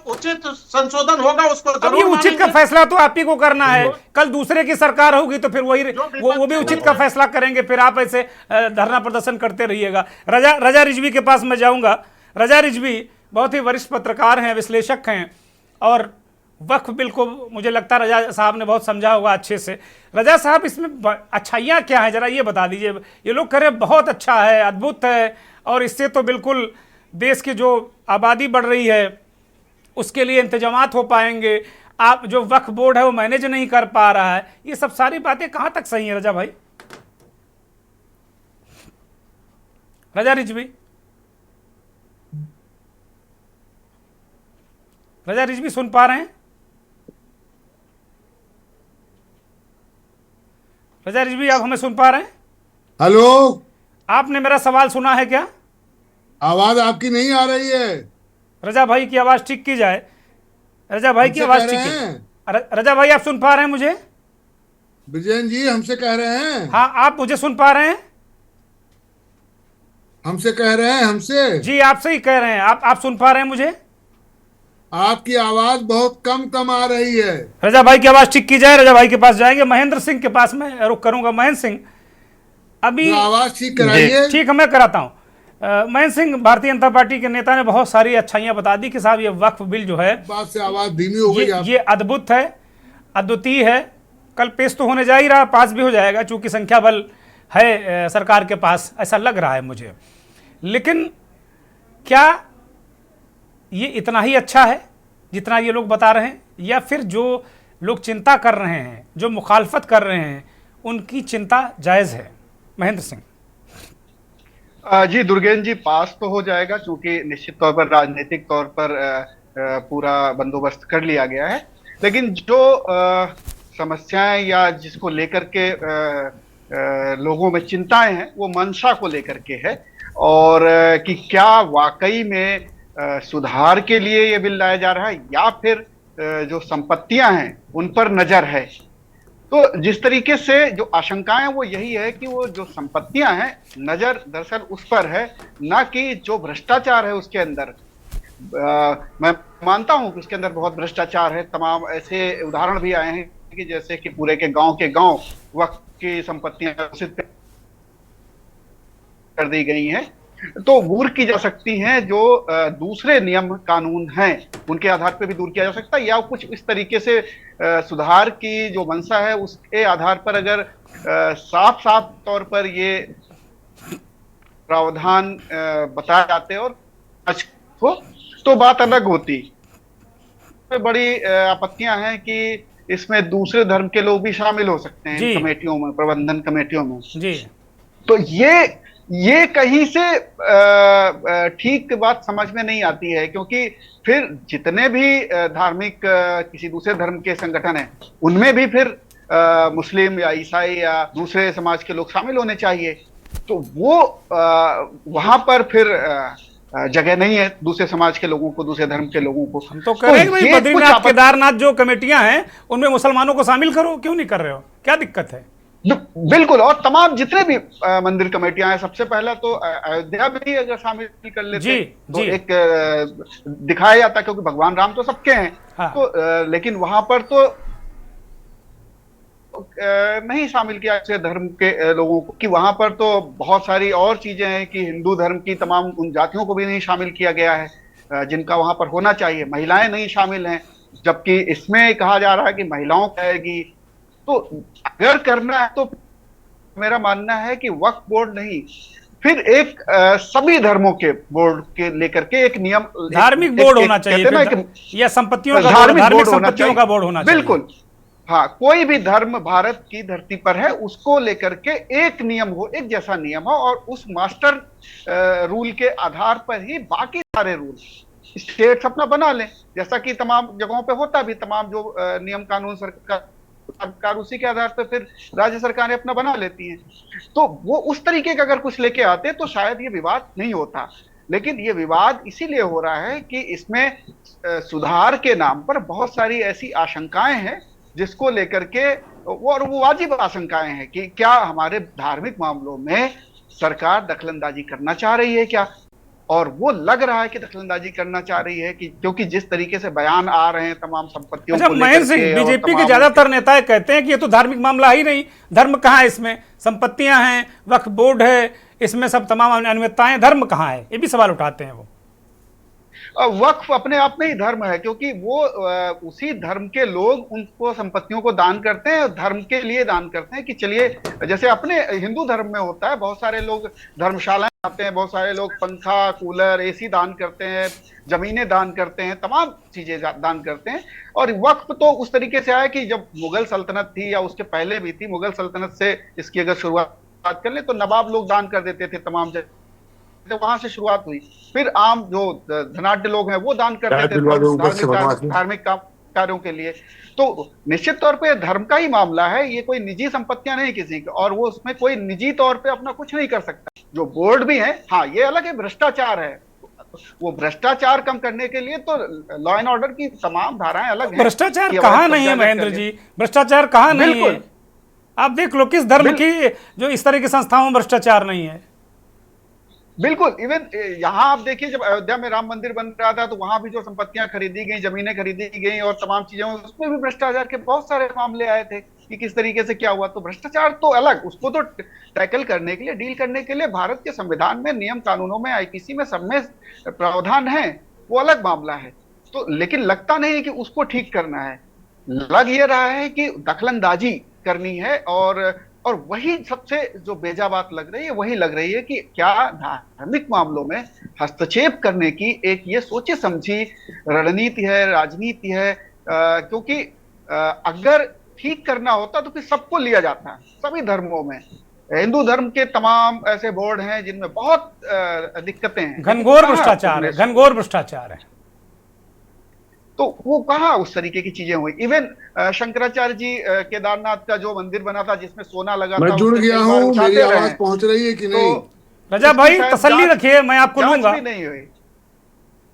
उचित संशोधन होगा उसको अभी उचित का फैसला तो आप ही को करना है। कल दूसरे की सरकार होगी तो फिर वो भी उचित का फैसला करेंगे, फिर आप ऐसे धरना प्रदर्शन करते रहिएगा। रजा रिजवी के पास मैं जाऊंगा। रजा रिजवी बहुत ही वरिष्ठ पत्रकार हैं, विश्लेषक हैं, और वक्फ बिल को मुझे लगता है रजा साहब ने बहुत समझा होगा अच्छे से। रजा साहब, इसमें अच्छाइयाँ क्या है जरा ये बता दीजिए। ये लोग कह रहे बहुत अच्छा है, अद्भुत है, और इससे तो बिल्कुल देश की जो आबादी बढ़ रही है उसके लिए इंतजामात हो पाएंगे, आप जो वक्फ बोर्ड है वो मैनेज नहीं कर पा रहा है, ये सब सारी बातें कहां तक सही है रजा भाई? रजा रिजवी, रजा रिजवी सुन पा रहे हैं? रजा रिजवी आप हमें सुन पा रहे हैं? हेलो, आपने मेरा सवाल सुना है क्या? आवाज आपकी नहीं आ रही है। रजा भाई की आवाज ठीक की जाए। रजा भाई की आवाज ठीक की। रजा भाई आप सुन पा रहे हैं मुझे? विजयन जी हमसे कह रहे हैं। हाँ, आप मुझे सुन पा रहे हैं? हमसे कह रहे हैं, हमसे जी आपसे ही कह रहे हैं। आप सुन पा रहे हैं मुझे? आपकी आवाज बहुत कम आ रही है। रजा भाई की आवाज ठीक की जाए। रजा भाई के पास जाएंगे, महेंद्र सिंह के पास मैं रुक करूंगा। महेंद्र सिंह अभी आवाज ठीक कराइए। ठीक है, मैं कराता हूँ। महेंद्र सिंह, भारतीय जनता पार्टी के नेता ने बहुत सारी अच्छाइयां बता दी कि साहब ये वक्फ बिल जो है, बात से आवाज धीमी हो गई, ये अद्भुत है, अद्वितीय है। कल पेश तो होने जा ही रहा, पास भी हो जाएगा, चूंकि संख्या बल है सरकार के पास, ऐसा लग रहा है मुझे। लेकिन क्या ये इतना ही अच्छा है जितना ये लोग बता रहे हैं, या फिर जो लोग चिंता कर रहे हैं, जो मुखालफत कर रहे हैं, उनकी चिंता जायज़ है। महेंद्र सिंह। जी दुर्गेन जी, पास तो हो जाएगा क्योंकि निश्चित तौर पर राजनीतिक तौर पर पूरा बंदोबस्त कर लिया गया है, लेकिन जो समस्याएं या जिसको लेकर के लोगों में चिंताएं हैं वो मंशा को लेकर के है, और कि क्या वाकई में सुधार के लिए ये बिल लाया जा रहा है या फिर जो संपत्तियां हैं उन पर नजर है। तो जिस तरीके से जो आशंकाएं वो यही है कि वो जो संपत्तियां हैं नजर दरअसल उस पर है, ना कि जो भ्रष्टाचार है उसके अंदर। मैं मानता हूं कि उसके अंदर बहुत भ्रष्टाचार है। तमाम ऐसे उदाहरण भी आए हैं कि जैसे कि पूरे के गांव वक्त की संपत्तियां घोषित कर दी गई हैं, तो दूर की जा सकती हैं। जो दूसरे नियम कानून हैं उनके आधार पर भी दूर किया जा सकता है, या कुछ इस तरीके से सुधार की जो मंशा है उसके आधार पर अगर साफ साफ तौर पर ये प्रावधान बताए जाते और हो तो बात अलग होती। बड़ी आपत्तियां हैं कि इसमें दूसरे धर्म के लोग भी शामिल हो सकते हैं इन कमेटियों में, प्रबंधन कमेटियों में जी। तो ये कहीं से ठीक बात समझ में नहीं आती है, क्योंकि फिर जितने भी धार्मिक किसी दूसरे धर्म के संगठन हैं उनमें भी फिर मुस्लिम या ईसाई या दूसरे समाज के लोग शामिल होने चाहिए। तो वो वहां पर फिर जगह नहीं है दूसरे समाज के लोगों को, दूसरे धर्म के लोगों को। हम तो कह रहे हैं भाई बद्रीनाथ केदारनाथ जो कमेटियां हैं उनमें मुसलमानों को शामिल करो, क्यों नहीं कर रहे हो, क्या दिक्कत है? बिल्कुल, और तमाम जितने भी मंदिर कमेटियां हैं, सबसे पहला तो अयोध्या भी अगर शामिल कर लेते तो एक दिखाया जाता, क्योंकि भगवान राम तो सबके हैं। हाँ। तो लेकिन वहां पर तो नहीं शामिल किया ऐसे धर्म के लोगों को, कि वहां पर तो बहुत सारी और चीजें हैं कि हिंदू धर्म की तमाम उन जातियों को भी नहीं शामिल किया गया है जिनका वहां पर होना चाहिए। महिलाएं नहीं शामिल हैं, जबकि इसमें कहा जा रहा है कि महिलाओं को आएगी। तो अगर करना है तो मेरा मानना है कि वक्फ बोर्ड नहीं, फिर एक सभी धर्मों के बोर्ड के लेकर के एक नियम, धार्मिक बोर्ड होना चाहिए या संपत्तियों का धार्मिक संपत्तियों का बोर्ड होना चाहिए। बिल्कुल, हाँ, कोई भी धर्म भारत की धरती पर है उसको लेकर के एक नियम हो, एक जैसा नियम हो, और उस मास्टर रूल के आधार पर ही बाकी सारे रूल स्टेट्स अपना बना लें, जैसा कि तमाम जगहों पे होता भी। तमाम जो नियम कानून सरकार उसी के आधार पर फिर राज्य सरकारें अपना बना लेती हैं। तो वो उस तरीके का अगर कुछ लेके आते तो शायद ये विवाद नहीं होता, लेकिन ये विवाद इसीलिए हो रहा है कि इसमें सुधार के नाम पर बहुत सारी ऐसी आशंकाएं हैं जिसको लेकर के, और वो वाजिब आशंकाएं हैं कि क्या हमारे धार्मिक मामलों में सरकार दखलंदाजी करना चाह रही है क्या? और वो लग रहा है कि दखलंदाजी करना चाह रही है, कि क्योंकि जिस तरीके से बयान आ रहे हैं तमाम संपत्तियों को लेकर। महेंद्र सिंह, बीजेपी के ज्यादातर नेता कहते हैं कि ये तो धार्मिक मामला ही नहीं, धर्म कहाँ है इसमें? संपत्तियां हैं, वक्फ बोर्ड है, इसमें सब तमाम अनियमितताएं, धर्म कहाँ है? ये भी सवाल उठाते हैं वो। वक्फ अपने आप में ही धर्म है, क्योंकि वो उसी धर्म के लोग उनको संपत्तियों को दान करते हैं, धर्म के लिए दान करते हैं। कि चलिए, जैसे अपने हिंदू धर्म में होता है, बहुत सारे लोग धर्मशालाएं आते हैं, बहुत सारे लोग पंखा, कूलर, एसी दान करते हैं, जमीनें दान करते हैं, तमाम चीजें दान करते हैं। और वक्फ तो उस तरीके से आया कि जब मुगल सल्तनत थी या उसके पहले भी थी, मुगल सल्तनत से इसकी अगर शुरुआत कर ले तो नवाब लोग दान कर देते थे तमाम जगह, तो वहां से शुरुआत हुई। फिर आम जो धनाढ्य लोग हैं वो दान कर देते थे धार्मिक कार्यों के लिए। तो निश्चित तौर पे धर्म का ही मामला है, ये कोई निजी संपत्तियां नहीं किसी की, और वो उसमें कोई निजी तौर पे अपना कुछ नहीं कर सकता। जो बोर्ड भी है, हाँ, ये अलग है, भ्रष्टाचार है, वो भ्रष्टाचार कम करने के लिए तो लॉ एंड ऑर्डर की तमाम धाराएं अलग हैं। भ्रष्टाचार कहाँ नहीं है महेंद्र जी, भ्रष्टाचार कहाँ नहीं है? आप देख लो किस धर्म की जो इस तरह की संस्थाओं में भ्रष्टाचार नहीं है। बिल्कुल, इवन यहाँ आप देखिए, जब अयोध्या में राम मंदिर बन रहा था तो वहां भी जो संपत्तियां खरीदी गई, जमीनें खरीदी गई और तमाम चीजें, उसमें भी भ्रष्टाचार के बहुत सारे मामले आए थे कि किस तरीके से क्या हुआ। तो भ्रष्टाचार तो अलग, उसको तो टैकल करने के लिए, डील करने के लिए भारत के संविधान में, नियम कानूनों में, आईपीसी में, सब में प्रावधान है, वो अलग मामला है। तो लेकिन लगता नहीं है कि उसको ठीक करना है, लग ये रहा है कि दखलंदाजी करनी है। और वही सबसे जो बेजा बात लग रही है, वही लग रही है कि क्या धार्मिक मामलों में हस्तक्षेप करने की एक ये सोची समझी रणनीति है, राजनीति है। क्योंकि अगर ठीक करना होता तो फिर सबको लिया जाता है, सभी धर्मों में। हिंदू धर्म के तमाम ऐसे बोर्ड हैं जिनमें बहुत दिक्कतें हैं, घनघोर भ्रष्टाचार है, घनघोर भ्रष्टाचार है। तो वो कहाँ उस तरीके की चीजें हुई। इवन शंकराचार्य जी केदारनाथ का जो मंदिर बना था जिसमें सोना लगा था, मैं जुड़ गया हूँ, मेरी आवाज पहुंच रही है कि नहीं? रजा भाई तसल्ली रखिए, मैं आपको लूंगा। नहीं हुई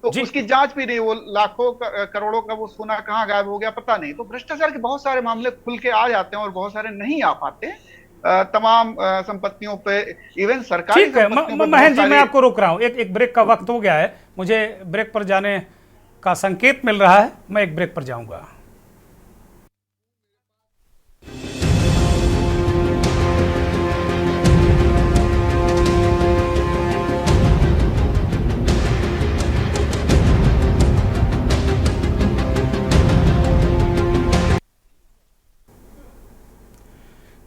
तो उसकी जांच भी नहीं, वो लाखों करोड़ों का वो सोना कहाँ गायब हो गया पता नहीं। तो भ्रष्टाचार के बहुत सारे मामले खुल के आ जाते हैं और बहुत सारे नहीं आ पाते तमाम संपत्तियों पे, इवन सरकारी ठीक है महेंद्र जी, मैं आपको रोक रहा हूँ, एक ब्रेक का वक्त हो गया है, मुझे ब्रेक पर जाने का संकेत मिल रहा है, मैं एक ब्रेक पर जाऊंगा।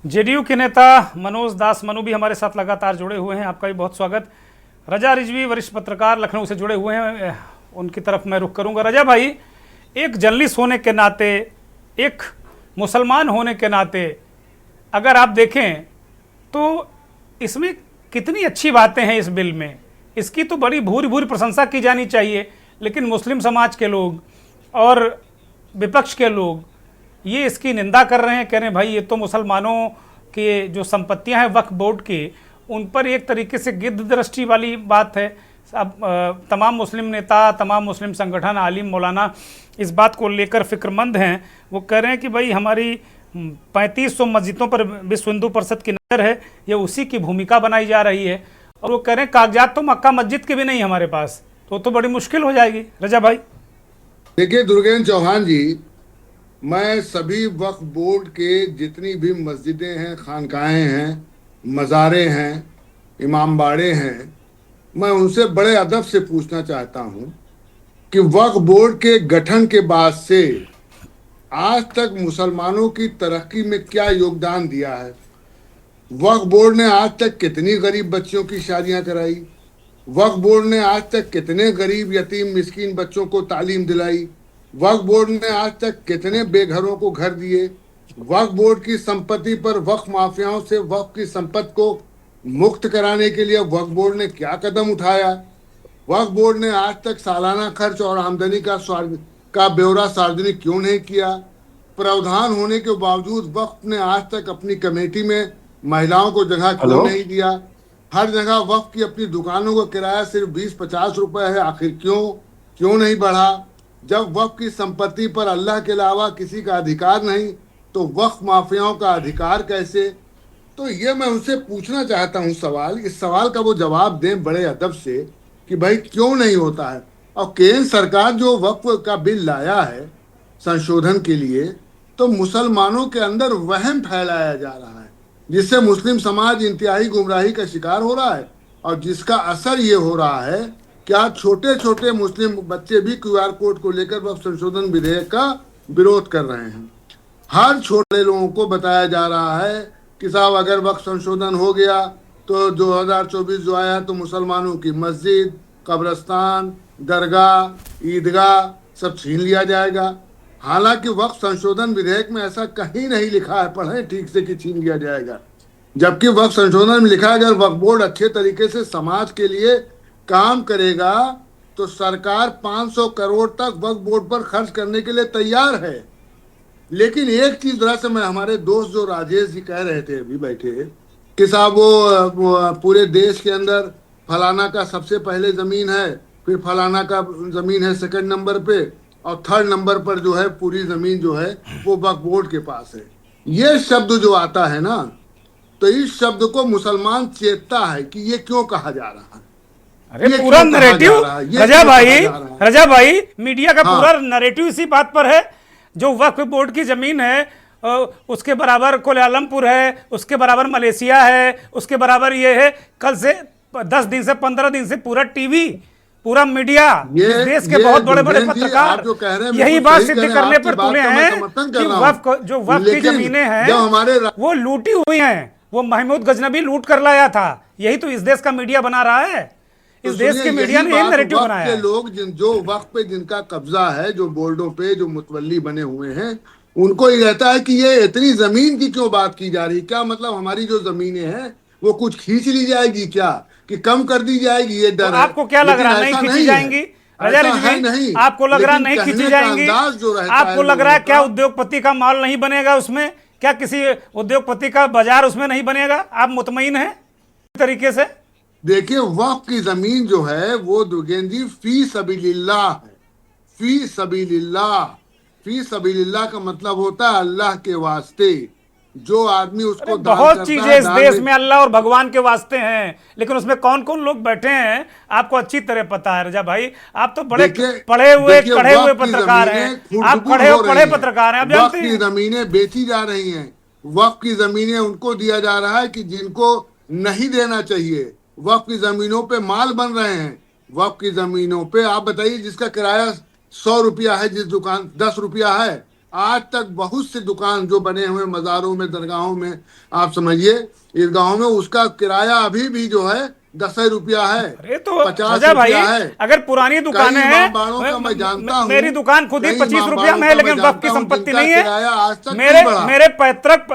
जेडीयू के नेता मनोज दास मनु भी हमारे साथ लगातार जुड़े हुए हैं, आपका भी बहुत स्वागत। रजा रिजवी वरिष्ठ पत्रकार लखनऊ से जुड़े हुए हैं, उनकी तरफ मैं रुख करूंगा। रजा भाई, एक जर्नलिस्ट होने के नाते, एक मुसलमान होने के नाते अगर आप देखें तो इसमें कितनी अच्छी बातें हैं इस बिल में, इसकी तो बड़ी भूरी भूरी प्रशंसा की जानी चाहिए। लेकिन मुस्लिम समाज के लोग और विपक्ष के लोग ये इसकी निंदा कर रहे हैं, कह रहे हैं भाई ये तो मुसलमानों के जो संपत्तियां हैं वक्फ बोर्ड की, उन पर एक तरीके से गिद्ध दृष्टि वाली बात है। अब तमाम मुस्लिम नेता, तमाम मुस्लिम संगठन, आलिम, मौलाना इस बात को लेकर फिक्रमंद हैं। वो कह रहे हैं कि भाई हमारी 3500 मस्जिदों पर विश्व हिंदू परिषद की नज़र है, ये उसी की भूमिका बनाई जा रही है। और वो कह रहे हैं कागजात तो मक्का मस्जिद के भी नहीं हमारे पास, तो बड़ी मुश्किल हो जाएगी। रजा भाई देखिए दुर्गेन्द्र चौहान जी, मैं सभी वक्फ बोर्ड के जितनी भी मस्जिदें हैं, खानकाहें हैं, मज़ारे हैं, इमामबाड़े हैं, मैं उनसे बड़े अदब से पूछना चाहता हूं कि वक्फ बोर्ड के गठन के बाद से आज तक मुसलमानों की तरक्की में क्या योगदान दिया है? वक्फ बोर्ड ने आज तक कितनी गरीब बच्चियों की शादियां कराई? वक्फ बोर्ड ने आज तक कितने गरीब यतीम मिस्कीन बच्चों को तालीम दिलाई? वक्फ बोर्ड ने आज तक कितने बेघरों को घर दिए? वक्फ बोर्ड की संपत्ति पर वक्फ माफियाओं से वक्फ की संपत्ति को मुक्त कराने के लिए वक्फ बोर्ड ने क्या कदम उठाया? वक्फ बोर्ड ने आज तक सालाना खर्च और आमदनी का ब्यौरा सार्वजनिक क्यों नहीं किया? प्रावधान होने के बावजूद वक्फ ने आज तक अपनी कमेटी में महिलाओं को जगह क्यों नहीं दिया? हर जगह वक्फ की अपनी दुकानों का किराया सिर्फ 20-50 रुपए है, आखिर क्यों नहीं बढ़ा? जब वक्फ की संपत्ति पर अल्लाह के अलावा किसी का अधिकार नहीं, तो वक्फ माफियाओं का अधिकार कैसे? तो ये मैं उनसे पूछना चाहता हूँ सवाल, इस सवाल का वो जवाब दें बड़े अदब से कि भाई क्यों नहीं होता है। और केंद्र सरकार जो वक्फ का बिल लाया है संशोधन के लिए, तो मुसलमानों के अंदर वहम फैलाया जा रहा है, जिससे मुस्लिम समाज इंतहाई गुमराही का शिकार हो रहा है। और जिसका असर ये हो रहा है कि आज छोटे छोटे मुस्लिम बच्चे भी QR कोड को लेकर वक्फ संशोधन विधेयक का विरोध कर रहे हैं। हर छोटे लोगों को बताया जा रहा है कि साहब अगर वक्फ संशोधन हो गया तो 2024 जो आया तो मुसलमानों की मस्जिद, कब्रस्तान, दरगाह, ईदगाह सब छीन लिया जाएगा। हालांकि वक्फ संशोधन विधेयक में ऐसा कहीं नहीं लिखा है, पढ़ें ठीक से, कि छीन लिया जाएगा। जबकि वक्फ संशोधन में लिखा है अगर वक्फ बोर्ड अच्छे तरीके से समाज के लिए काम करेगा तो सरकार 500 करोड़ तक वक्फ बोर्ड पर खर्च करने के लिए तैयार है। लेकिन एक चीज जरा से, मैं हमारे दोस्त जो राजेश जी कह रहे थे अभी बैठे कि साहब वो पूरे देश के अंदर फलाना का सबसे पहले जमीन है, फिर फलाना का जमीन है सेकंड नंबर पे, और थर्ड नंबर पर जो है पूरी जमीन जो है वो वक्फ बोर्ड के पास है। ये शब्द जो आता है ना, तो इस शब्द को मुसलमान चेतता है कि ये क्यों कहा जा रहा है। अरे पूरा नरेटिव रजा भाई मीडिया का पूरा नरेटिव इसी बात पर है। जो वक्फ बोर्ड की जमीन है उसके बराबर कोलालमपुर है, उसके बराबर मलेशिया है, उसके बराबर ये है। कल से 10 दिन से 15 दिन से पूरा टीवी, पूरा मीडिया, इस देश के बहुत बड़े बड़े पत्रकार यही बात सिद्ध करने पर तुले हैं कि जो वक्फ की जमीनें हैं वो लूटी हुई हैं, वो महमूद गजनबी लूट कर लाया था। यही तो इस देश का मीडिया बना रहा है, इस देश के मीडिया ने यही नैरेटिव बनाया है। लोग जो वक्फ पे जिनका कब्जा है, जो बोर्डों पे जो मुतवल्ली बने हुए हैं, उनको ये रहता है कि ये इतनी जमीन की क्यों बात की जा रही, क्या मतलब हमारी जो जमीनें हैं वो कुछ खींच ली जाएगी क्या, कि कम कर दी जाएगी, ये डर है। आपको क्या लग रहा है, नहीं खींची जाएंगी? रजा रिजवी, नहीं, आपको लग रहा नहीं खींची जाएंगी? आपको लग रहा है क्या उद्योगपति का माल नहीं बनेगा उसमें? क्या किसी उद्योगपति का बाजार उसमें नहीं बनेगा? आप मुतमईन हैं तरीके से? देखिए, वक्फ की जमीन जो है वो दुर्गेंद्र जी फी सबीलिल्लाह है। फी सबीलिल्लाह, फी सबीलिल्लाह का मतलब होता है अल्लाह के वास्ते। जो आदमी उसको दान बहुत करता चीजें है, इस देश में अल्लाह और भगवान के वास्ते हैं, लेकिन उसमें कौन कौन लोग बैठे हैं आपको अच्छी तरह पता है रजा भाई। आप तो बड़े पढ़े हुए कढ़े हुए पत्रकार हैं, आप पढ़े पत्रकार हैं, आप जानते हैं। वक्फ की जमीनें बेची जा रही हैं, वक्फ की जमीनें उनको दिया जा रहा है कि जिनको नहीं देना चाहिए। वक्फ की जमीनों पे माल बन रहे हैं। वक्फ की जमीनों पे आप बताइए, जिसका किराया 100 रुपया है, जिस दुकान 10 रुपया है, आज तक बहुत से दुकान जो बने हुए मज़ारों में, दरगाहों में, आप समझिए ईदगाहों में, उसका किराया अभी भी जो है 10 रुपया है। अरे तो 50 रुपया है। अगर पुरानी दुकानें हैं, मैं जानता हूं, मेरी दुकान खुद ही 25 रुपया में है, लेकिन वक्फ की संपत्ति नहीं है।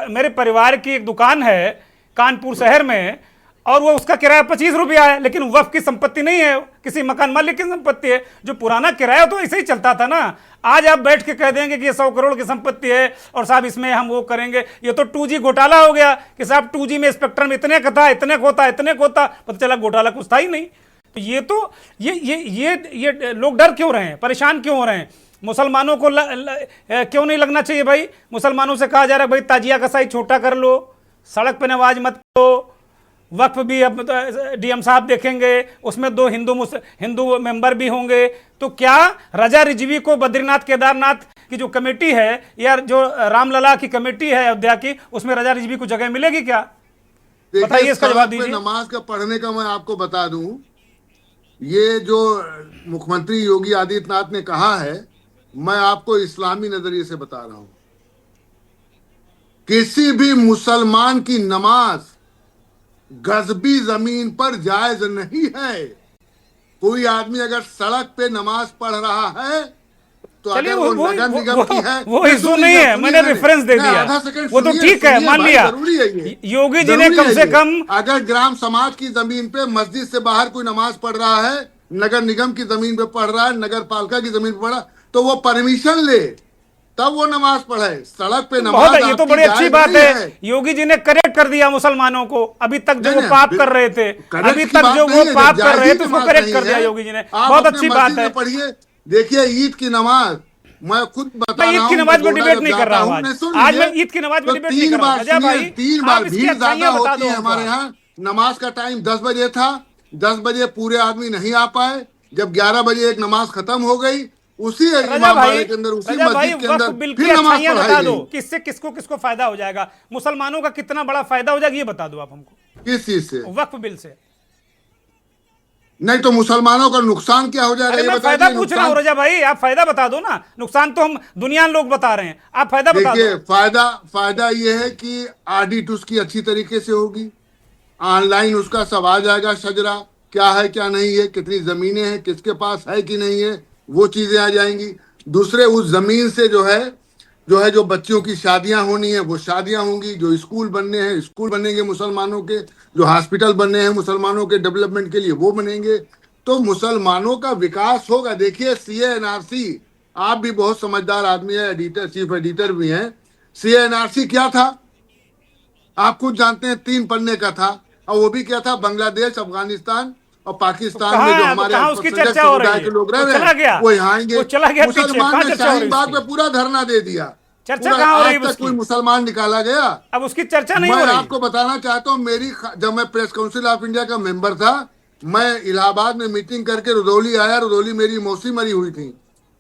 मेरे परिवार की एक दुकान है कानपुर शहर में, और वो उसका किराया 25 रुपया है, लेकिन वक्फ की संपत्ति नहीं है, किसी मकान मालिक की संपत्ति है। जो पुराना किराया तो ऐसे ही चलता था ना। आज आप बैठ के कह देंगे कि ये 100 करोड़ की संपत्ति है और साहब इसमें हम वो करेंगे, ये तो 2G घोटाला हो गया कि साहब 2G में स्पेक्ट्रम इतने का था, इतने को होता, पता चला घोटाला कुछ था ही नहीं। तो ये तो ये लोग डर क्यों रहे हैं, परेशान क्यों हो रहे हैं? मुसलमानों को क्यों नहीं लगना चाहिए भाई? मुसलमानों से कहा जा रहा है भाई ताजिया का साइज छोटा कर लो, सड़क पर नमाज मत करो, वक्फ भी अब डीएम साहब देखेंगे, उसमें 2 हिंदू मेंबर भी होंगे। तो क्या रजा रिजवी को बद्रीनाथ केदारनाथ की जो कमेटी है या जो रामलला की कमेटी है अयोध्या की, उसमें रजा रिजवी को जगह मिलेगी क्या? बताइए, इसका जवाब दीजिए। नमाज का पढ़ने का मैं आपको बता दूं, ये जो मुख्यमंत्री योगी आदित्यनाथ ने कहा है, मैं आपको इस्लामी नजरिए से बता रहा हूं। किसी भी मुसलमान की नमाज गजबी जमीन पर जायज नहीं है। कोई आदमी अगर सड़क पे नमाज पढ़ रहा है तो अगर वो नगर निगम की है, वो इशू नहीं है, मैंने रेफरेंस दे दिया, वो तो ठीक है, मान लिया। योगी जी ने कम से कम, अगर ग्राम समाज की जमीन पे मस्जिद से बाहर कोई नमाज पढ़ रहा है, नगर निगम की जमीन पे पढ़ रहा है, नगर पालिका की जमीन पे पढ़ रहा, तो वो परमिशन ले तब वो नमाज पढ़े। सड़क पे नमाज, ये तो बड़ी अच्छी बात है। योगी जी ने करेक्ट कर दिया मुसलमानों को। अभी तक जो वो पाप कर रहे थे, अभी तक जो वो पाप कर रहे थे, उसको करेक्ट कर दिया योगी जी ने। बहुत अच्छी बात है। पढ़िए, देखिए ईद की नमाज, मैं खुद बता रहा हूं, ईद की नमाज में डिबेट नहीं कर रहा हूं आज मैं ईद की नमाज में डिबेट नहीं कर रहा हूं। 3 बार भीड़ ज्यादा होती है हमारे यहाँ। नमाज का टाइम 10 बजे था, 10 बजे पूरे आदमी नहीं आ पाए। जब 11 बजे एक नमाज खत्म हो गई, उसी इमामबाड़े के अंदर, उसी मस्जिद के अंदर फिर नमाज पढ़ाई गई। किससे किसको फायदा हो जाएगा? मुसलमानों का कितना बड़ा फायदा हो जाएगा, ये बता दो आप हमको। किस चीज से? वक्फ बिल से। नहीं तो मुसलमानों का नुकसान क्या हो जाएगा? मैं फायदा पूछ रहा हूँ रजा भाई, आप फायदा बता दो ना। नुकसान तो हम दुनिया लोग बता रहे हैं, आप फायदा बता दो। फायदा ये है कि ऑडिट उसकी अच्छी तरीके से होगी, ऑनलाइन उसका सब आ जाएगा, शजरा क्या है क्या नहीं है, कितनी जमीनें हैं, किसके पास है कि नहीं है, वो चीजें आ जाएंगी। दूसरे, उस जमीन से जो है बच्चों की शादियां होनी है वो शादियां होंगी, जो स्कूल बनने हैं स्कूल बनेंगे मुसलमानों के, जो हॉस्पिटल बनने हैं मुसलमानों के डेवलपमेंट के लिए वो बनेंगे। तो मुसलमानों का विकास होगा। देखिए CA/NRC, आप भी बहुत समझदार आदमी है, एडिटर, चीफ एडिटर भी हैं। CA/NRC क्या था आप खुद जानते हैं, 3 पन्ने का था, और वो भी क्या था, बांग्लादेश, अफगानिस्तान और पाकिस्तान में जो हमारे समुदाय के लोग रह रहे हैं वो यहाँ आएंगे। मुसलमान ने शाहीन बाग में पूरा धरना दे दिया। चर्चा कहाँ हो रही है? कोई मुसलमान निकाला गया? अब उसकी चर्चा नहीं हो रही। मैं आपको बताना चाहता हूँ, जब मैं प्रेस काउंसिल ऑफ इंडिया का मेंबर था, मैं इलाहाबाद में मीटिंग करके रुदौली आया। रुदौली मेरी मौसी मरी हुई थी,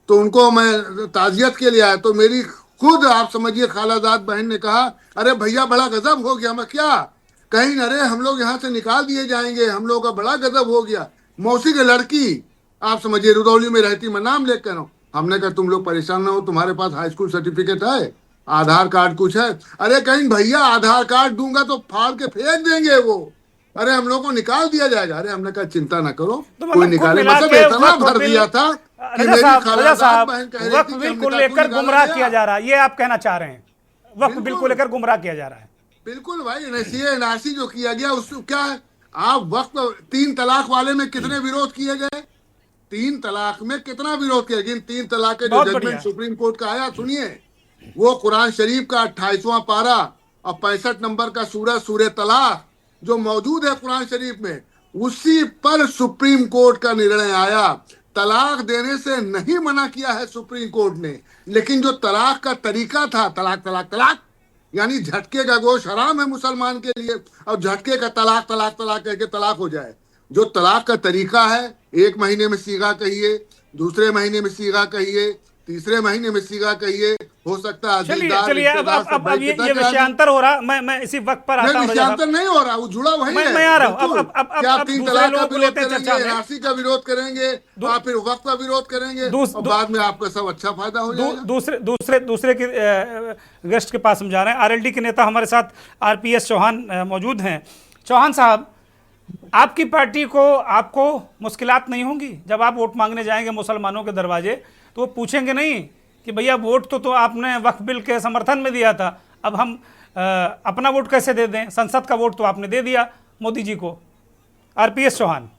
तो उनको मैं ताजियत के लिए आया, तो मेरी खुद आप समझिए खालाजाद बहन ने कहा, अरे भैया बड़ा गजब हो गया। मैं क्या कहीं, अरे हम लोग यहाँ से निकाल दिए जाएंगे, हम लोग का बड़ा गजब हो गया। मौसी की लड़की आप समझिए रुदौली में रहती, मैं नाम लेकर कह रहा हूँ। हमने कहा तुम लोग परेशान ना हो, तुम्हारे पास हाई स्कूल सर्टिफिकेट है, आधार कार्ड कुछ है? अरे कहीं भैया आधार कार्ड दूंगा तो फाड़ के फेंक देंगे वो, अरे हम लोग को निकाल दिया जाएगा। अरे हमने कहा चिंता ना करो, कोई निकाले। मतलब इतना भर दिया था, कि रजा मेरी साहब खालाजाद बहन कह रही वक्फ थी कि बिल को अमिताभ लेकर निकाला गुमराह गया। किया जा रहा है, ये आप कहना चाह रहे हैं? वक्फ बिल को बिल्कुल। लेकर गुमराह किया जा रहा है। बिल्कुल भाई, एनआरसी जो किया गया उसको क्या है? आप वक्त 3 तलाक वाले में कितने विरोध किए गए? 3 तलाक में कितना विरोध किया? लेकिन 3 तलाक के जो बहुत जजमेंट बढ़िया। सुप्रीम कोर्ट का आया, सुनिए, वो कुरान शरीफ का 28वां पारा और 65 नंबर का सूरह तलाक जो मौजूद है कुरान शरीफ में, उसी पर सुप्रीम कोर्ट का निर्णय आया। तलाक देने से नहीं मना किया है सुप्रीम कोर्ट ने, लेकिन जो तलाक का तरीका था, तलाक तलाक तलाक, यानी झटके का गोश्त हराम है मुसलमान के लिए, और झटके का तलाक तलाक तलाक कह के तलाक हो जाए। जो तलाक का तरीका है, 1 महीने में सीगा कहिए, दूसरे महीने में सीगा कहिए, तीसरे महीने में सीगा कहिए, हो सकता है चलिए दिलदार चलिए, रिश्तेदार से अब बड़ी ये पिता के विषयांतर हो रहा, मैं इसी वक्त पर आता नहीं, हूं। रजा विषयांतर साहब, नहीं हो रहा, वो जुड़ा वही है। मैं आ रहा हूं। बिल्कुल। अब क्या आप 3 दूसरे तलाक का लोगों को विरोध लेते हैं करेंगे, चर्चा में। एनआरसी का विरोध करेंगे, आप फिर वक्त का विरोध करेंगे, और बाद में आपका सब अच्छा फायदा हो जाएगा। दूसरे के गेस्ट के पास हम जा रहे हैं। आरएलडी के नेता हमारे साथ आरपीएस चौहान मौजूद हैं। चौहान साहब, आपकी पार्टी को आपको मुश्किलात नहीं होंगी जब आप वोट मांगने जाएंगे मुसलमानों के दरवाजे? तो वो पूछेंगे नहीं कि भैया वोट तो आपने वक्फ बिल के समर्थन में दिया था, अब हम अपना वोट कैसे दे दें? संसद का वोट तो आपने दे दिया मोदी जी को। आरपीएस चौहान।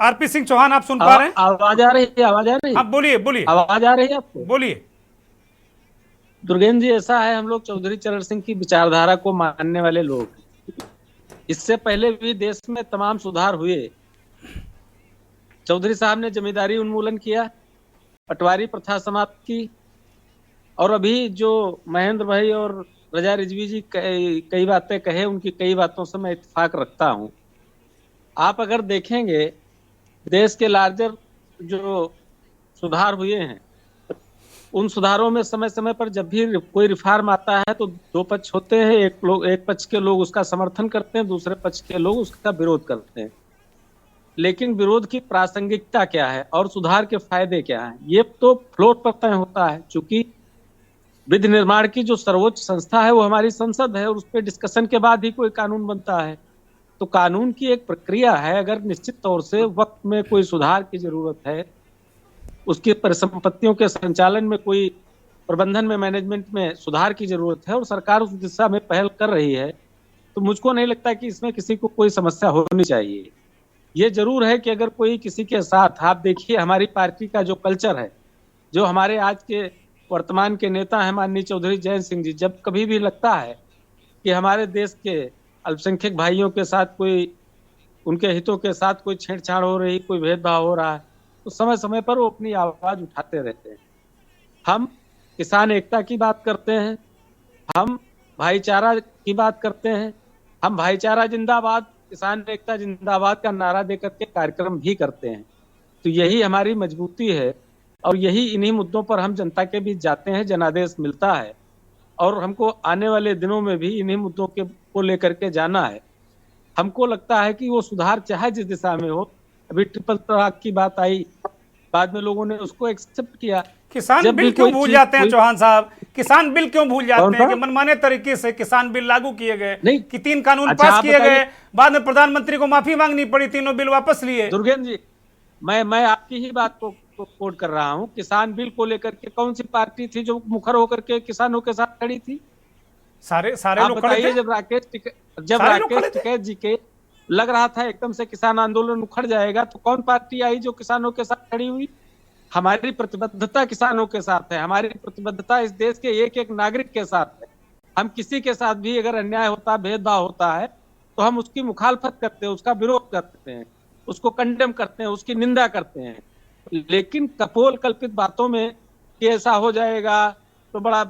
आरपी सिंह चौहान, आप सुन पा रहे हैं? आवाज आ रही है? आवाज आ रही है? हाँ, बोलिए बोलिए। आवाज आ रही है आपको? बोलिए। दुर्गेन्द्र जी, ऐसा है, हम लोग चौधरी चरण सिंह की विचारधारा को मानने वाले लोग, इससे पहले भी देश में तमाम सुधार हुए। चौधरी साहब ने जमींदारी उन्मूलन किया, पटवारी प्रथा समाप्त की, और अभी जो महेंद्र भाई और रजा रिजवी जी कई बातें कहे, उनकी कई बातों से मैं इत्तेफाक रखता हूं। आप अगर देखेंगे देश के लार्जर जो सुधार हुए हैं, उन सुधारों में समय समय पर जब भी कोई रिफॉर्म आता है तो 2 पक्ष होते हैं। एक पक्ष के लोग उसका समर्थन करते हैं, दूसरे पक्ष के लोग उसका विरोध करते हैं। लेकिन विरोध की प्रासंगिकता क्या है और सुधार के फायदे क्या हैं, ये तो फ्लोट पर तय होता है। चूंकि विधि निर्माण की जो सर्वोच्च संस्था है वो हमारी संसद है, और उस पर डिस्कशन के बाद ही कोई कानून बनता है। तो कानून की एक प्रक्रिया है। अगर निश्चित तौर से वक्त में कोई सुधार की जरूरत है, उसकी परिसंपत्तियों के संचालन में कोई प्रबंधन में, मैनेजमेंट में सुधार की जरूरत है, और सरकार उस दिशा में पहल कर रही है, तो मुझको नहीं लगता कि इसमें किसी को कोई समस्या होनी चाहिए। ये जरूर है कि अगर कोई किसी के साथ, आप देखिए हमारी पार्टी का जो कल्चर है, जो हमारे आज के वर्तमान के नेता हैं माननीय चौधरी जयंत सिंह जी, जब कभी भी लगता है कि हमारे देश के अल्पसंख्यक भाइयों के साथ कोई, उनके हितों के साथ कोई छेड़छाड़ हो रही, कोई भेदभाव हो रहा है, तो समय समय पर वो अपनी आवाज उठाते रहते हैं। हम किसान एकता की बात करते हैं, हम भाईचारा की बात करते हैं, हम भाईचारा जिंदाबाद, किसान एकता जिंदाबाद का नारा देकर के कार्यक्रम भी करते हैं। तो यही हमारी मजबूती है, और यही इन्हीं मुद्दों पर हम जनता के बीच जाते हैं, जनादेश मिलता है, और हमको आने वाले दिनों में भी इन्हीं मुद्दों को लेकर के जाना है। हमको लगता है कि वो सुधार चाहे जिस दिशा में हो, अभी ट्रिपल तलाक की बात आई, बाद में लोगों ने उसको एक्सेप्ट किया। किसान बिल क्यों भूल जाते हैं चौहान साहब? किसान बिल क्यों भूल जाते हैं कि मनमाने तरीके से किसान बिल लागू किए गए, कि 3 कानून पास किए गए, बाद में प्रधानमंत्री को माफी मांगनी पड़ी, 3 बिल वापस लिए। दुर्गेन्द्र जी, मैं आपकी ही बात को कोट कर रहा हूं। किसान बिल को लेकर के कौन सी पार्टी थी जो मुखर होकर के किसानों के साथ खड़ी थी? सारे लोग खड़े थे। जब राकेश टिकैत जी के लग रहा था एकदम से किसान आंदोलन उखड़ जाएगा, तो कौन पार्टी आई जो किसानों के साथ खड़ी हुई? हमारी प्रतिबद्धता किसानों के साथ है, हमारी प्रतिबद्धता इस देश के एक एक नागरिक के साथ है। हम किसी के साथ भी अगर अन्याय होता है, भेदभाव होता है, तो हम उसकी मुखालफत करते हैं, उसका विरोध करते हैं, उसको कंडेम करते हैं, उसकी निंदा करते हैं। लेकिन कपोल कल्पित बातों में कि ऐसा हो जाएगा तो बड़ा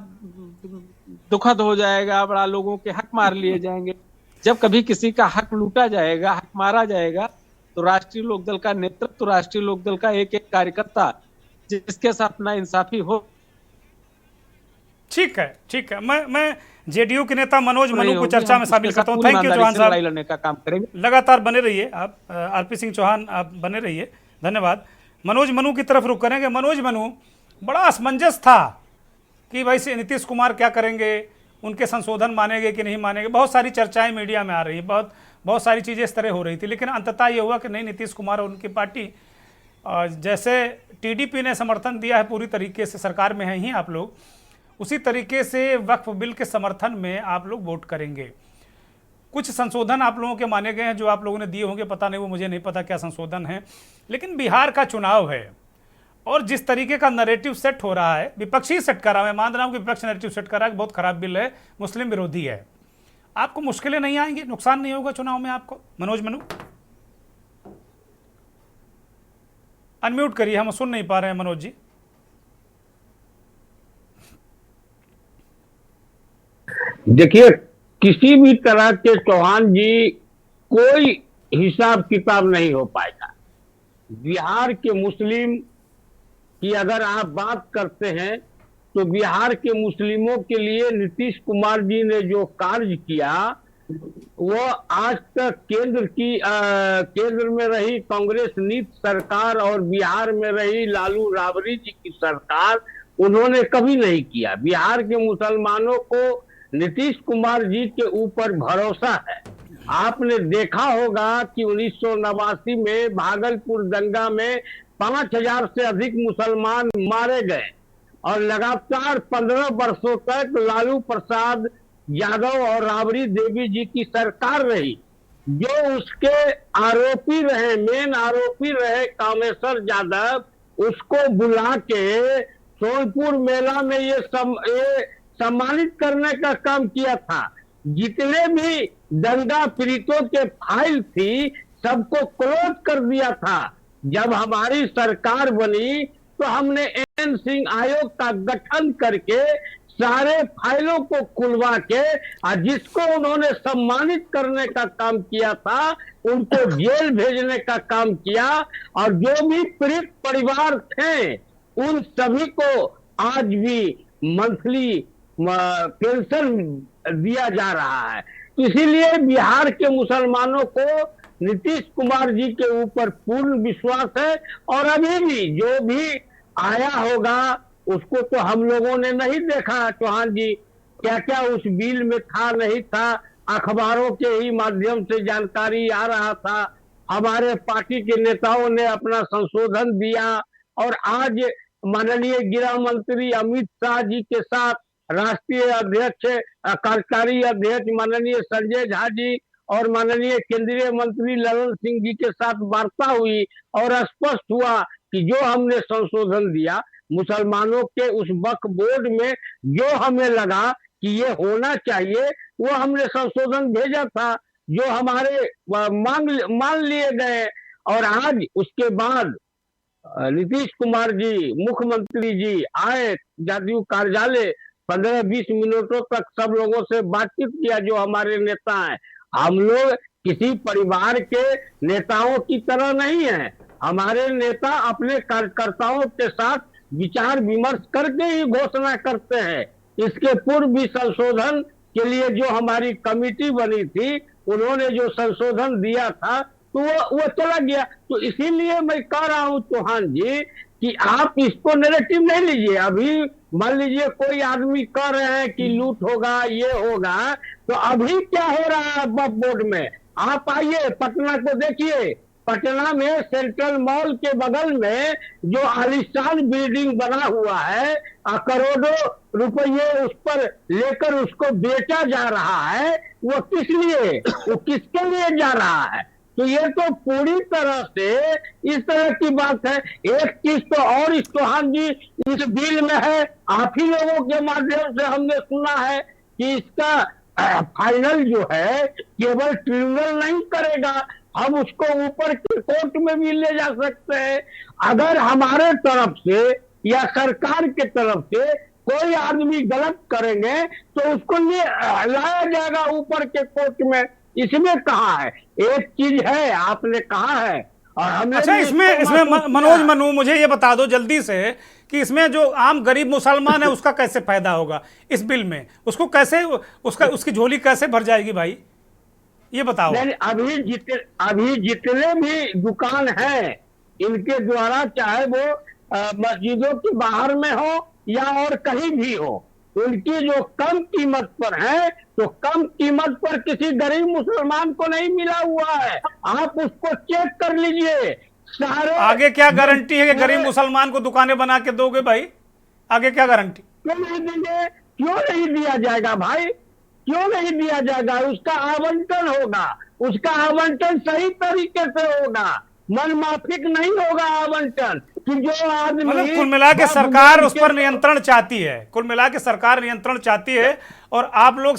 दुखद हो जाएगा, बड़ा लोगों के हक मार लिए जाएंगे। जब कभी किसी का हक लूटा जाएगा, हक मारा जाएगा, तो राष्ट्रीय लोकदल का नेतृत्व, राष्ट्रीय लोकदल का एक एक कार्यकर्ता जिसके साथ ना इंसाफी हो। ठीक है। मैं जेडीयू के नेता मनोज मनु को चर्चा में शामिल करता हूँ। थैंक यू चौहान साहब, लड़ने का काम करेंगे। लगातार बने रहिए आप। आरपी सिंह चौहान, आप बने रहिए, धन्यवाद। मनोज मनु की तरफ रुख करेंगे। मनोज मनु, बड़ा असमंजस था कि भाई नीतीश कुमार क्या करेंगे, उनके संशोधन मानेंगे कि नहीं मानेंगे, बहुत सारी चर्चाएं मीडिया में आ रही हैं, बहुत सारी चीज़ें इस तरह हो रही थी। लेकिन अंततः ये हुआ कि नहीं, नीतीश कुमार और उनकी पार्टी, जैसे टीडीपी ने समर्थन दिया है पूरी तरीके से, सरकार में हैं ही आप लोग, उसी तरीके से वक्फ बिल के समर्थन में आप लोग वोट करेंगे। कुछ संशोधन आप लोगों के माने गए हैं जो आप लोगों ने दिए होंगे, पता नहीं, वो मुझे नहीं पता क्या संशोधन है। लेकिन बिहार का चुनाव है और जिस तरीके का नैरेटिव सेट हो रहा है, विपक्षी सेट कर रहा है, मैं मान रहा हूँ कि विपक्ष नैरेटिव सेट कर रहा है कि बहुत खराब बिल है, मुस्लिम विरोधी है, आपको मुश्किलें नहीं आएंगी, नुकसान नहीं होगा चुनाव में आपको? मनोज मनु अनम्यूट करिए, हम सुन नहीं पा रहे हैं मनोज जी। देखिए, किसी भी तरह के चौहान जी कोई हिसाब किताब नहीं हो पाएगा। बिहार के मुस्लिम की अगर आप बात करते हैं तो बिहार के मुस्लिमों के लिए नीतीश कुमार जी ने जो कार्य किया वो आज तक केंद्र में रही कांग्रेस नीति सरकार और बिहार में रही लालू राबड़ी जी की सरकार, उन्होंने कभी नहीं किया। बिहार के मुसलमानों को नीतीश कुमार जी के ऊपर भरोसा है। आपने देखा होगा कि 1989 में भागलपुर दंगा में 5000 से अधिक मुसलमान मारे गए और लगातार 15 वर्षों तक लालू प्रसाद यादव और राबड़ी देवी जी की सरकार रही। जो उसके आरोपी रहे, मेन आरोपी रहे कामेश्वर यादव, उसको बुला के सोनपुर मेला में ये सम्मानित करने का काम किया था। जितने भी दंगा पीड़ितों के फाइल थी सबको क्लोज कर दिया था। जब हमारी सरकार बनी तो हमने एन सिंह आयोग का गठन करके सारे फाइलों को खुलवा के और जिसको उन्होंने सम्मानित करने का काम किया था उनको जेल भेजने का काम किया और जो भी पीड़ित परिवार थे उन सभी को आज भी मंथली पेंशन दिया जा रहा है। इसीलिए बिहार के मुसलमानों को नीतीश कुमार जी के ऊपर पूर्ण विश्वास है और अभी भी जो भी आया होगा उसको तो हम लोगों ने नहीं देखा चौहान जी, क्या क्या उस बिल में था नहीं था, अखबारों के ही माध्यम से जानकारी आ रहा था। हमारे पार्टी के नेताओं ने अपना संशोधन दिया और आज माननीय गृह मंत्री अमित शाह जी के साथ राष्ट्रीय अध्यक्ष कार्यकारी अध्यक्ष माननीय संजय झा जी और माननीय केंद्रीय मंत्री ललन सिंह जी के साथ वार्ता हुई और स्पष्ट हुआ कि जो हमने संशोधन दिया मुसलमानों के उस वक्फ बोर्ड में जो हमें लगा कि ये होना चाहिए वो हमने संशोधन भेजा था, जो हमारे मान लिए गए। और आज उसके बाद नीतीश कुमार जी मुख्यमंत्री जी आए जदयू कार्यालय, 15-20 मिनटों तक सब लोगों से बातचीत किया जो हमारे नेता हैं। हम लोग किसी परिवार के नेताओं की तरह नहीं है। हमारे नेता अपने कार्यकर्ताओं के साथ विचार विमर्श करके ही घोषणा करते हैं। इसके पूर्व भी संशोधन के लिए जो हमारी कमेटी बनी थी उन्होंने जो संशोधन दिया था तो वो चला गया। तो इसीलिए मैं कह रहा हूं चौहान जी कि आप इसको नेगेटिव नहीं लीजिए। अभी मान लीजिए कोई आदमी कह रहे हैं कि लूट होगा ये होगा, तो अभी क्या हो रहा है वक्फ बोर्ड में? आप आइए पटना को देखिए। पटना में सेंट्रल मॉल के बगल में जो आलीशान बिल्डिंग बना हुआ है, करोड़ों रुपये उस पर लेकर उसको बेचा जा रहा है, वो किस लिए, वो किसके लिए जा रहा है? तो ये तो पूरी तरह से इस तरह की बात है। एक चीज तो और इस चौहान जी इस बिल में है, आप ही लोगों के माध्यम से हमने सुना है कि इसका फाइनल जो है केवल ट्रिब्यूनल नहीं करेगा, हम उसको ऊपर के कोर्ट में भी ले जा सकते हैं। अगर हमारे तरफ से या सरकार के तरफ से कोई आदमी गलत करेंगे तो उसको लाया जाएगा ऊपर के कोर्ट में। इसमें कहा है, एक चीज है आपने कहा है और हमने अच्छा इसमें मनोज मनु मुझे ये बता दो जल्दी से कि इसमें जो आम गरीब मुसलमान है उसका कैसे फायदा होगा इस बिल में? उसको कैसे उसकी झोली कैसे भर जाएगी भाई, ये बताओ। अभी जितने भी दुकान हैं इनके द्वारा, चाहे वो मस्जिदों के बाहर में हो या और कहीं भी हो, उनकी जो कम कीमत पर है, तो कम कीमत पर किसी गरीब मुसलमान को नहीं मिला हुआ है। आप उसको चेक कर लीजिए। सारे आगे क्या गारंटी है कि गरीब मुसलमान को दुकानें बना के दोगे भाई? आगे क्या गारंटी? क्यों नहीं देंगे? क्यों नहीं दिया जाएगा भाई? क्यों नहीं दिया जाएगा? उसका आवंटन होगा, उसका आवंटन सही तरीके से होगा, मनमाफिक नहीं होगा आवंटन। कि जो आदमी मतलब कुल मिला के सरकार उस पर नियंत्रण चाहती है, कुल मिला के सरकार नियंत्रण चाहती है, और आप लोग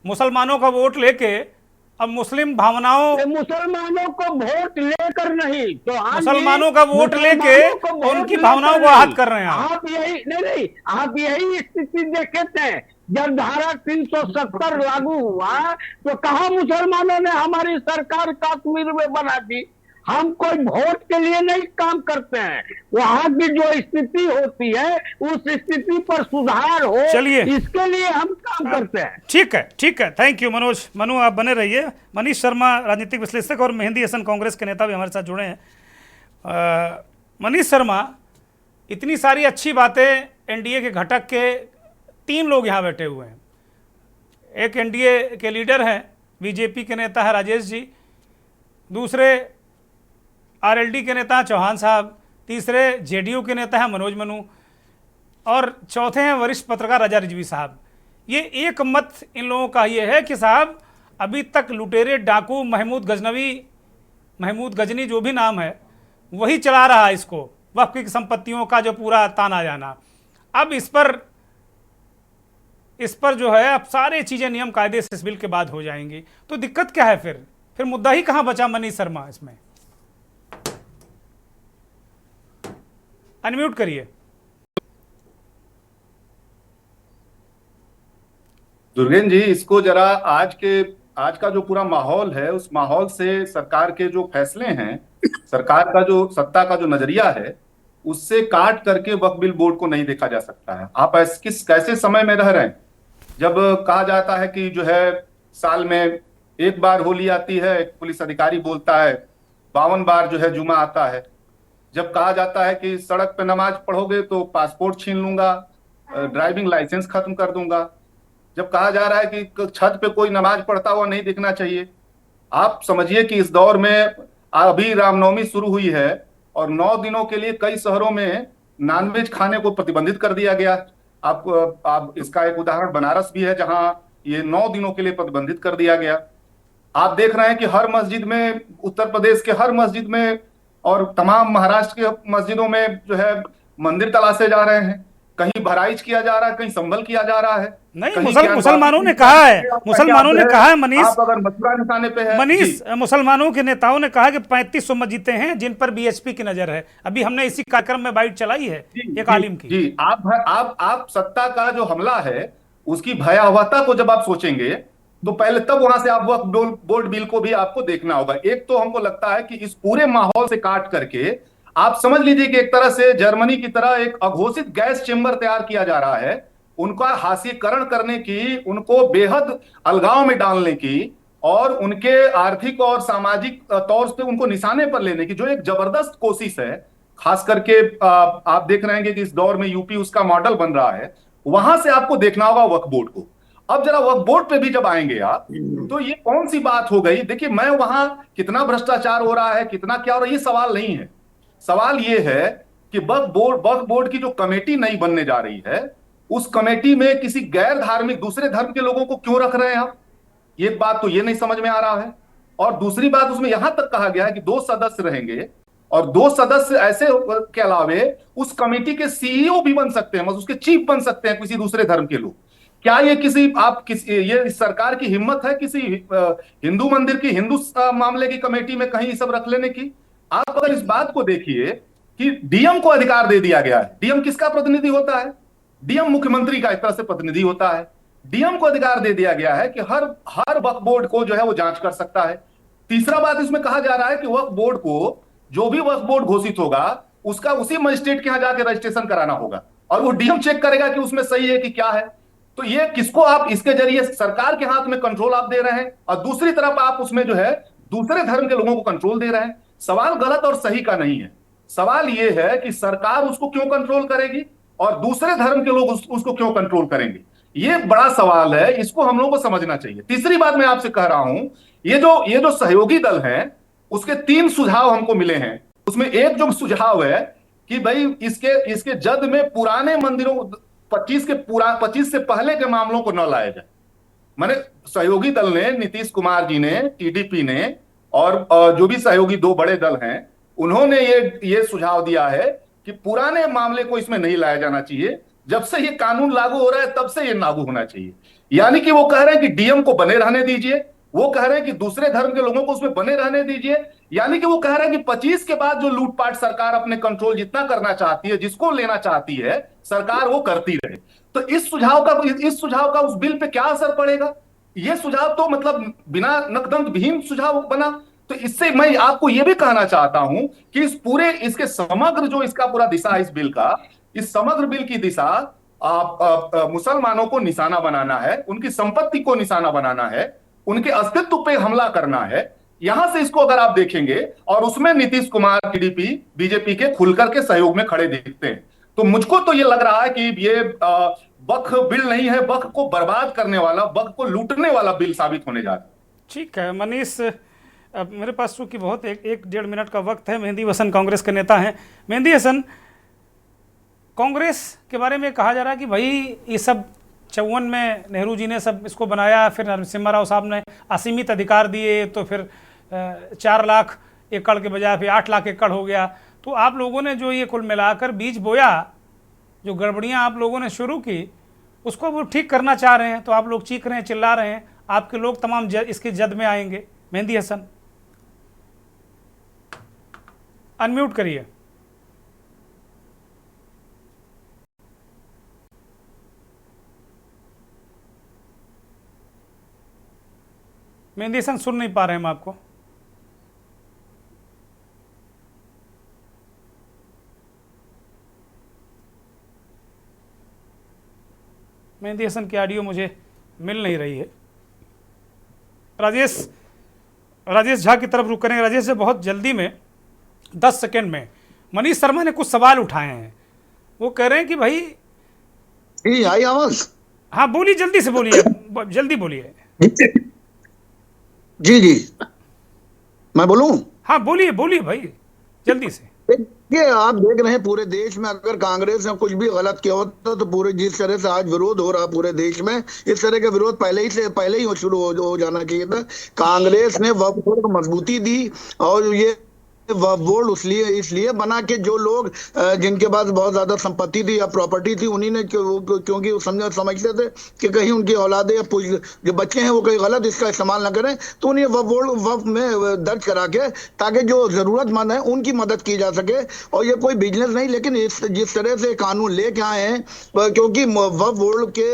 मुसलमानों का वोट लेके अब मुस्लिम भावनाओं, मुसलमानों को वोट लेकर नहीं, तो मुसलमानों का वोट लेके उनकी भावनाओं को आहत कर रहे हैं आप। यही नहीं, आप यही स्थिति देखे थे जब धारा 370 लागू हुआ, तो कहा मुसलमानों ने हमारी सरकार कश्मीर में बना दी। हम कोई वोट के लिए नहीं काम करते हैं, वहां की जो स्थिति होती है उस स्थिति पर सुधार हो, चलिए इसके लिए हम काम करते हैं। ठीक है, ठीक है, थैंक यू मनोज। मनु आप बने रहिए। मनीष शर्मा राजनीतिक विश्लेषक और मेहंदी हसन कांग्रेस के नेता भी हमारे साथ जुड़े हैं। मनीष शर्मा, इतनी सारी अच्छी बातें एनडीए के घटक के 3 लोग यहाँ बैठे हुए हैं। एक एनडीए के लीडर हैं, बीजेपी के नेता है राजेश जी, दूसरे आरएलडी के नेता चौहान साहब, तीसरे जेडीयू के नेता हैं मनोज मनु, और चौथे हैं वरिष्ठ पत्रकार रजा रिजवी साहब। ये एक मत इन लोगों का ये है कि साहब अभी तक लुटेरे डाकू महमूद गजनी जो भी नाम है वही चला रहा है इसको, वक्फ की संपत्तियों का जो पूरा ताना जाना। अब इस पर जो है अब सारे चीज़ें नियम कायदे से इस बिल के बाद हो जाएंगी, तो दिक्कत क्या है? फिर मुद्दा ही कहाँ बचा मनीष शर्मा? इसमें अनम्यूट करिए। दुर्गेन जी, इसको जरा आज का जो पूरा माहौल है, उस माहौल से सरकार के जो फैसले हैं, सरकार का जो सत्ता का जो नजरिया है, उससे काट करके वक्फ बिल बोर्ड को नहीं देखा जा सकता है। आप कैसे समय में रह रहे हैं जब कहा जाता है कि जो है साल में एक बार होली आती है, एक पुलिस अधिकारी बोलता है 52 बार जो है जुमा आता है। जब कहा जाता है कि सड़क पे नमाज पढ़ोगे तो पासपोर्ट छीन लूंगा, ड्राइविंग लाइसेंस खत्म कर दूंगा। जब कहा जा रहा है कि छत पे कोई नमाज पढ़ता हुआ नहीं दिखना चाहिए। आप समझिए कि इस दौर में अभी रामनवमी शुरू हुई है और 9 दिनों के लिए कई शहरों में नॉनवेज खाने को प्रतिबंधित कर दिया गया। आप इसका एक उदाहरण बनारस भी है, जहां ये 9 दिनों के लिए प्रतिबंधित कर दिया गया। आप देख रहे हैं कि हर मस्जिद में, उत्तर प्रदेश के हर मस्जिद में और तमाम महाराष्ट्र के मस्जिदों में जो है मंदिर तलाशे जा रहे हैं। कहीं बहराइच किया जा रहा है, कहीं संभल किया जा रहा है। नहीं, मुसलमानों ने कहा है मनीष, आप अगर मथुरा निशाने पे है मनीष, मुसलमानों के नेताओं ने कहा कि 3500 मस्जिदें हैं जिन पर बीएचपी की नजर है। अभी हमने इसी कार्यक्रम में बाइट चलाई है एक आलिम की। जी, आप सत्ता का जो हमला है उसकी भयावहता को जब आप सोचेंगे तो पहले तब वहां से आप वक्फ बोर्ड बिल को भी आपको देखना होगा। एक तो हमको लगता है कि इस पूरे माहौल से काट करके आप समझ लीजिए कि एक तरह से जर्मनी की तरह एक अघोषित गैस चेंबर तैयार किया जा रहा है, उनका हास्यकरण करने की, उनको बेहद अलगाव में डालने की और उनके आर्थिक और सामाजिक तौर से उनको निशाने पर लेने की जो एक जबरदस्त कोशिश है। खास करके आप देख रहे हैं कि इस दौर में यूपी उसका मॉडल बन रहा है। वहां से आपको देखना होगा वक्फ बोर्ड को। अब जरा वक्फ बोर्ड पे भी जब आएंगे आप, तो ये कौन सी बात हो गई? देखिए, मैं वहां कितना भ्रष्टाचार हो रहा है, कितना क्या हो रहा है, ये सवाल नहीं है। सवाल ये है कि वक्फ बोर्ड की जो कमेटी नई बनने जा रही है, उस कमेटी में किसी गैर धार्मिक दूसरे धर्म के लोगों को क्यों रख रहे हैं आप? ये बात तो ये नहीं समझ में आ रहा है। और दूसरी बात, उसमें यहां तक कहा गया है कि 2 सदस्य रहेंगे और 2 सदस्य ऐसे के अलावे उस कमेटी के सीईओ भी बन सकते हैं, मतलब उसके चीफ बन सकते हैं किसी दूसरे धर्म के लोग। क्या ये ये सरकार की हिम्मत है किसी हिंदू मंदिर की, हिंदू मामले की कमेटी में कहीं सब रख लेने की? आप अगर इस बात को देखिए कि डीएम को अधिकार दे दिया गया है। डीएम किसका प्रतिनिधि होता है? डीएम मुख्यमंत्री का एक तरह से प्रतिनिधि होता है। डीएम को अधिकार दे दिया गया है कि हर वक्फ बोर्ड को जो है वो जांच कर सकता है। तीसरा बात इसमें कहा जा रहा है कि वक्फ बोर्ड को, जो भी वक्फ बोर्ड घोषित होगा, उसका उसी मजिस्ट्रेट के यहां जाकर रजिस्ट्रेशन कराना होगा और वो डीएम चेक करेगा कि उसमें सही है कि क्या है। तो ये किसको आप इसके जरिए सरकार के हाथ में कंट्रोल आप दे रहे हैं और दूसरी तरफ आप उसमें जो है दूसरे धर्म के लोगों को कंट्रोल दे रहे हैं। सवाल गलत और सही का नहीं है, सवाल यह है कि सरकार उसको क्यों कंट्रोल करेगी और दूसरे धर्म के लोग उसको क्यों कंट्रोल करेंगे? ये बड़ा सवाल है, इसको हम लोगों को समझना चाहिए। तीसरी बात मैं आपसे कह रहा हूं, ये जो सहयोगी दल हैं उसके 3 सुझाव हमको मिले हैं। उसमें एक जो सुझाव है कि भाई इसके जद में पुराने मंदिरों 25 से पहले के मामलों को न लाया जाए। माने सहयोगी दल ने, नीतीश कुमार जी ने, टीडीपी ने और जो भी सहयोगी 2 बड़े दल हैं, उन्होंने ये सुझाव दिया है कि पुराने मामले को इसमें नहीं लाया जाना चाहिए। जब से ये कानून लागू हो रहा है तब से ये लागू होना चाहिए। यानी कि वो कह रहे हैं कि डीएम को बने रहने दीजिए, वो कह रहे हैं कि दूसरे धर्म के लोगों को उसमें बने रहने दीजिए। यानी कि वो कह रहे हैं कि 25 के बाद जो लूटपाट सरकार अपने कंट्रोल जितना करना चाहती है, जिसको लेना चाहती है सरकार, वो करती रहे। तो इस सुझाव का उस बिल पे क्या असर पड़ेगा? ये सुझाव तो मतलब बिना नकदंत विहीन सुझाव बना। तो इससे मैं आपको यह भी कहना चाहता हूं कि इसके समग्र जो इसका पूरा दिशा, इस बिल का, इस समग्र बिल की दिशा मुसलमानों को निशाना बनाना है, उनकी संपत्ति को निशाना बनाना है, उनके अस्तित्व पे हमला करना है। यहां से इसको अगर आप देखेंगे, और उसमें नीतीश कुमार, टीडीपी, बीजेपी के खुलकर के सहयोग में खड़े दिखते हैं। तो मुझको तो ये लग रहा है कि ये वक्फ बिल नहीं है, वक्फ को बर्बाद करने वाला, वक्फ को लूटने वाला बिल साबित होने जा रहा है। ठीक है मनीष, अब मेरे पास चूंकि बहुत 1-1.5 मिनट का वक्त है। मेहंदी हसन कांग्रेस के नेता हैं। मेहंदी हसन, कांग्रेस के बारे में कहा जा रहा है कि भाई ये सब 54 में नेहरू जी ने सब इसको बनाया, फिर नरसिम्हा राव साहब ने असीमित अधिकार दिए, तो फिर 4 लाख एकड़ के बजाय फिर 8 लाख एकड़ हो गया। तो आप लोगों ने जो ये कुल मिलाकर बीज बोया, जो गड़बड़ियाँ आप लोगों ने शुरू की, उसको वो ठीक करना चाह रहे हैं। तो आप लोग चीख रहे हैं, चिल्ला रहे हैं, आपके लोग तमाम इसके जद में आएंगे। मेहंदी हसन, अनम्यूट करिए। मेहंदी हसन, सुन नहीं पा रहे हैं हम आपको। मेहंदी हसन की ऑडियो मुझे मिल नहीं रही है। राजेश झा की तरफ रुक करेंगे। राजेश जी, बहुत जल्दी में 10 सेकेंड में मनीष शर्मा ने कुछ सवाल उठाए हैं। वो कह रहे हैं कि भाई आई आवाज? हाँ बोलिए, जल्दी से बोलिए, जल्दी बोलिए। जी मैं बोलूं? हाँ बोलिए भाई, जल्दी से। ये आप देख रहे हैं पूरे देश में, अगर कांग्रेस ने कुछ भी गलत किया होता तो पूरे जिस तरह से आज विरोध हो रहा पूरे देश में, इस तरह का विरोध पहले ही शुरू हो जाना चाहिए था। कांग्रेस ने वक्फ बोर्ड को मजबूती दी, और ये वक्फ बोर्ड इसलिए बना कि जो लोग जिनके पास बहुत ज्यादा संपत्ति थी या प्रॉपर्टी थी, उन्हीं ने क्योंकि समझते थे कि कहीं उनकी औलादे या जो बच्चे हैं वो कहीं गलत इसका इस्तेमाल ना करें, तो उन्हें वक्फ में दर्ज करा के, ताकि जो जरूरतमंद है उनकी मदद की जा सके। और ये कोई बिजनेस नहीं, लेकिन जिस तरह से कानून लेके आए हैं, क्योंकि वक्फ बोर्ड के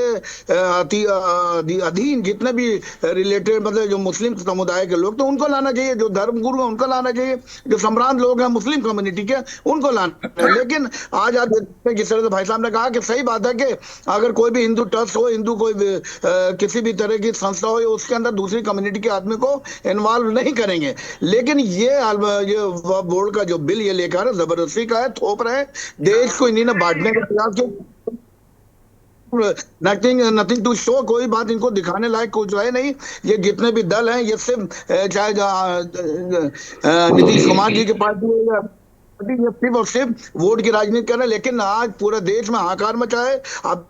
अधीन जितने भी रिलेटेड मतलब जो मुस्लिम समुदाय के लोग, तो उनको लाना चाहिए, जो धर्म गुरु है उनको लाना चाहिए, जो संभ्रांत लोग हैं मुस्लिम कम्युनिटी के उनको लाना है। लेकिन आज आप देखते हैं जिस तरह से भाई साहब ने कहा कि सही बात है कि अगर कोई भी हिंदू ट्रस्ट हो, हिंदू कोई भी किसी भी तरह की संस्था हो, उसके अंदर दूसरी कम्युनिटी के आदमी को इन्वॉल्व नहीं करेंगे। लेकिन ये बोर्ड का जो बिल ये लेकर जबरदस्ती का है, थोप रहे हैं, देश को इन्हीं ने बांटने का प्रयास किया। नथिंग टू शो, कोई बात इनको दिखाने लायक कुछ है नहीं। ये जितने भी दल हैं, ये सिर्फ चाहे नीतीश कुमार जी की पार्टी है, सिर्फ और सिर्फ वोट की राजनीति कर रहे हैं। लेकिन आज पूरे देश में हाहाकार मचा है। आप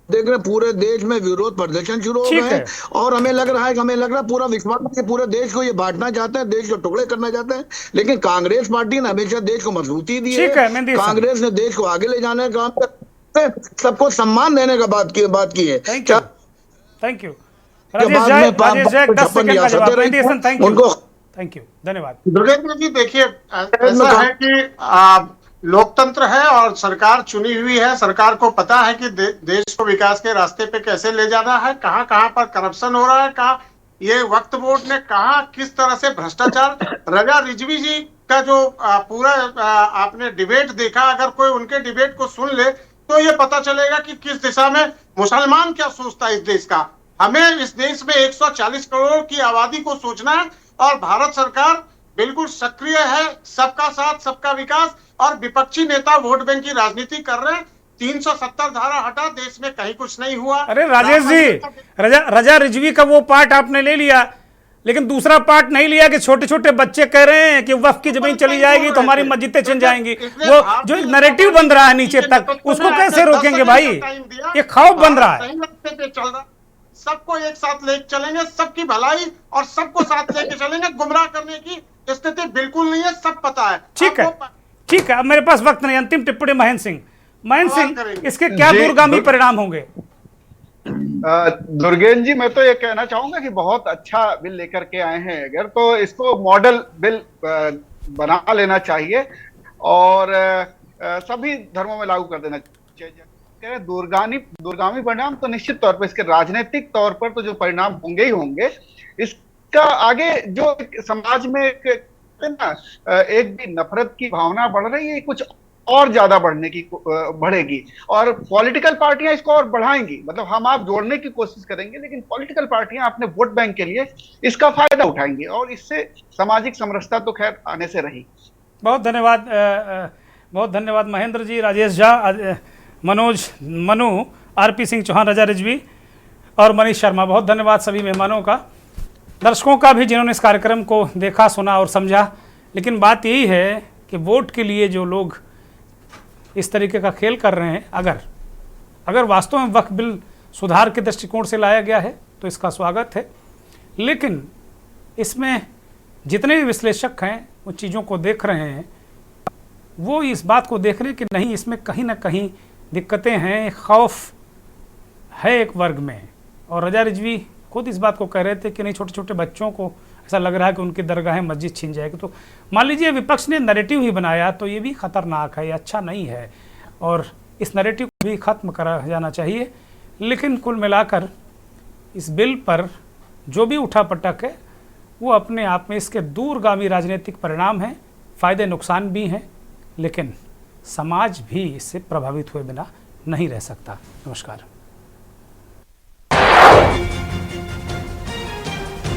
देख रहे हैं पूरे देश में विरोध प्रदर्शन शुरू हो गए हैं, और हमें लग रहा है पूरा विश्वास है पूरे देश को ये बांटना चाहते हैं, देश को टुकड़े करना चाहते हैं। लेकिन कांग्रेस पार्टी ने हमेशा देश को मजबूती दी है। कांग्रेस ने देश को आगे ले जाने का काम, सबको सम्मान देने का बात की है। थैंक यू थैंक यू, धन्यवाद। दुर्गेंद्र जी, देखिए ऐसा है कि लोकतंत्र है और सरकार चुनी हुई है। सरकार को पता है कि देश को विकास के रास्ते पे कैसे ले जाना है, कहाँ कहाँ पर करप्शन हो रहा है, कहाँ ये वक्फ बोर्ड ने कहा किस तरह से भ्रष्टाचार। रजा रिजवी जी का जो पूरा आपने डिबेट देखा, अगर कोई उनके डिबेट को सुन ले तो ये पता चलेगा कि किस दिशा में मुसलमान क्या सोचता है इस देश का। हमें इस देश में 140 करोड़ की आबादी को सोचना है, और भारत सरकार बिल्कुल सक्रिय है, सबका साथ सबका विकास, और विपक्षी नेता वोट बैंक की राजनीति कर रहे हैं। 370 धारा हटा, देश में कहीं कुछ नहीं हुआ। अरे राजेश जी, रजा रिजवी का वो पार्ट आपने ले लिया, लेकिन दूसरा पार्ट नहीं लिया कि छोटे छोटे बच्चे कह रहे हैं कि वक्फ की जमीन चली जाएगी तो हमारी मस्जिदें छिन जाएंगी। वो जो एक नैरेटिव बन रहा है नीचे तक, उसको कैसे रोकेंगे भाई? ये खौफ बन रहा है। सबको एक साथ लेके चलेंगे, सबकी भलाई और सबको साथ लेके चलेंगे। गुमराह करने की स्थिति बिल्कुल नहीं है, सब पता है। ठीक है, ठीक है, अब मेरे पास वक्त नहीं। अंतिम टिप्पणी महेंद्र सिंह, इसके क्या दूरगामी परिणाम होंगे? दुर्गेन जी, मैं तो ये कहना चाहूंगा कि बहुत अच्छा बिल लेकर के आए हैं, अगर तो इसको मॉडल बिल बना लेना चाहिए और सभी धर्मों में लागू कर देना चाहिए। दूरगामी परिणाम तो निश्चित तौर पर, इसके राजनीतिक तौर पर तो जो परिणाम होंगे ही होंगे, इसका आगे जो समाज में एक भी नफरत की भावना बढ़ रही है, कुछ और ज्यादा बढ़ेगी और पॉलिटिकल पार्टियां इसको और बढ़ाएंगी। मतलब हम आप जोड़ने की कोशिश करेंगे, लेकिन पॉलिटिकल पार्टियां अपने वोट बैंक के लिए इसका फायदा उठाएंगी और इससे सामाजिक समरसता तो खैर आने से रही। बहुत धन्यवाद, बहुत धन्यवाद महेंद्र जी, राजेश झा, मनोज, मनु, आरपी सिंह चौहान, रजा रिजवी और मनीष शर्मा। बहुत धन्यवाद सभी मेहमानों का, दर्शकों का भी जिन्होंने इस कार्यक्रम को देखा, सुना और समझा। लेकिन बात यही है कि वोट के लिए जो लोग इस तरीके का खेल कर रहे हैं, अगर वास्तव में वक्फ बिल सुधार के दृष्टिकोण से लाया गया है तो इसका स्वागत है। लेकिन इसमें जितने भी विश्लेषक हैं वो चीज़ों को देख रहे हैं, वो इस बात को देख रहे हैं कि नहीं, इसमें कहीं ना कहीं दिक्कतें हैं, खौफ है एक वर्ग में। और रजा रिजवी खुद इस बात को कह रहे थे कि नहीं, छोटे छोटे बच्चों को ऐसा लग रहा है कि उनकी दरगाह मस्जिद छीन जाएगी। तो मान लीजिए विपक्ष ने नैरेटिव ही बनाया, तो ये भी खतरनाक है, ये अच्छा नहीं है और इस नैरेटिव को भी खत्म करा जाना चाहिए। लेकिन कुल मिलाकर इस बिल पर जो भी उठापटक है वो अपने आप में इसके दूरगामी राजनीतिक परिणाम हैं, फ़ायदे नुकसान भी हैं, लेकिन समाज भी इससे प्रभावित हुए बिना नहीं रह सकता। नमस्कार।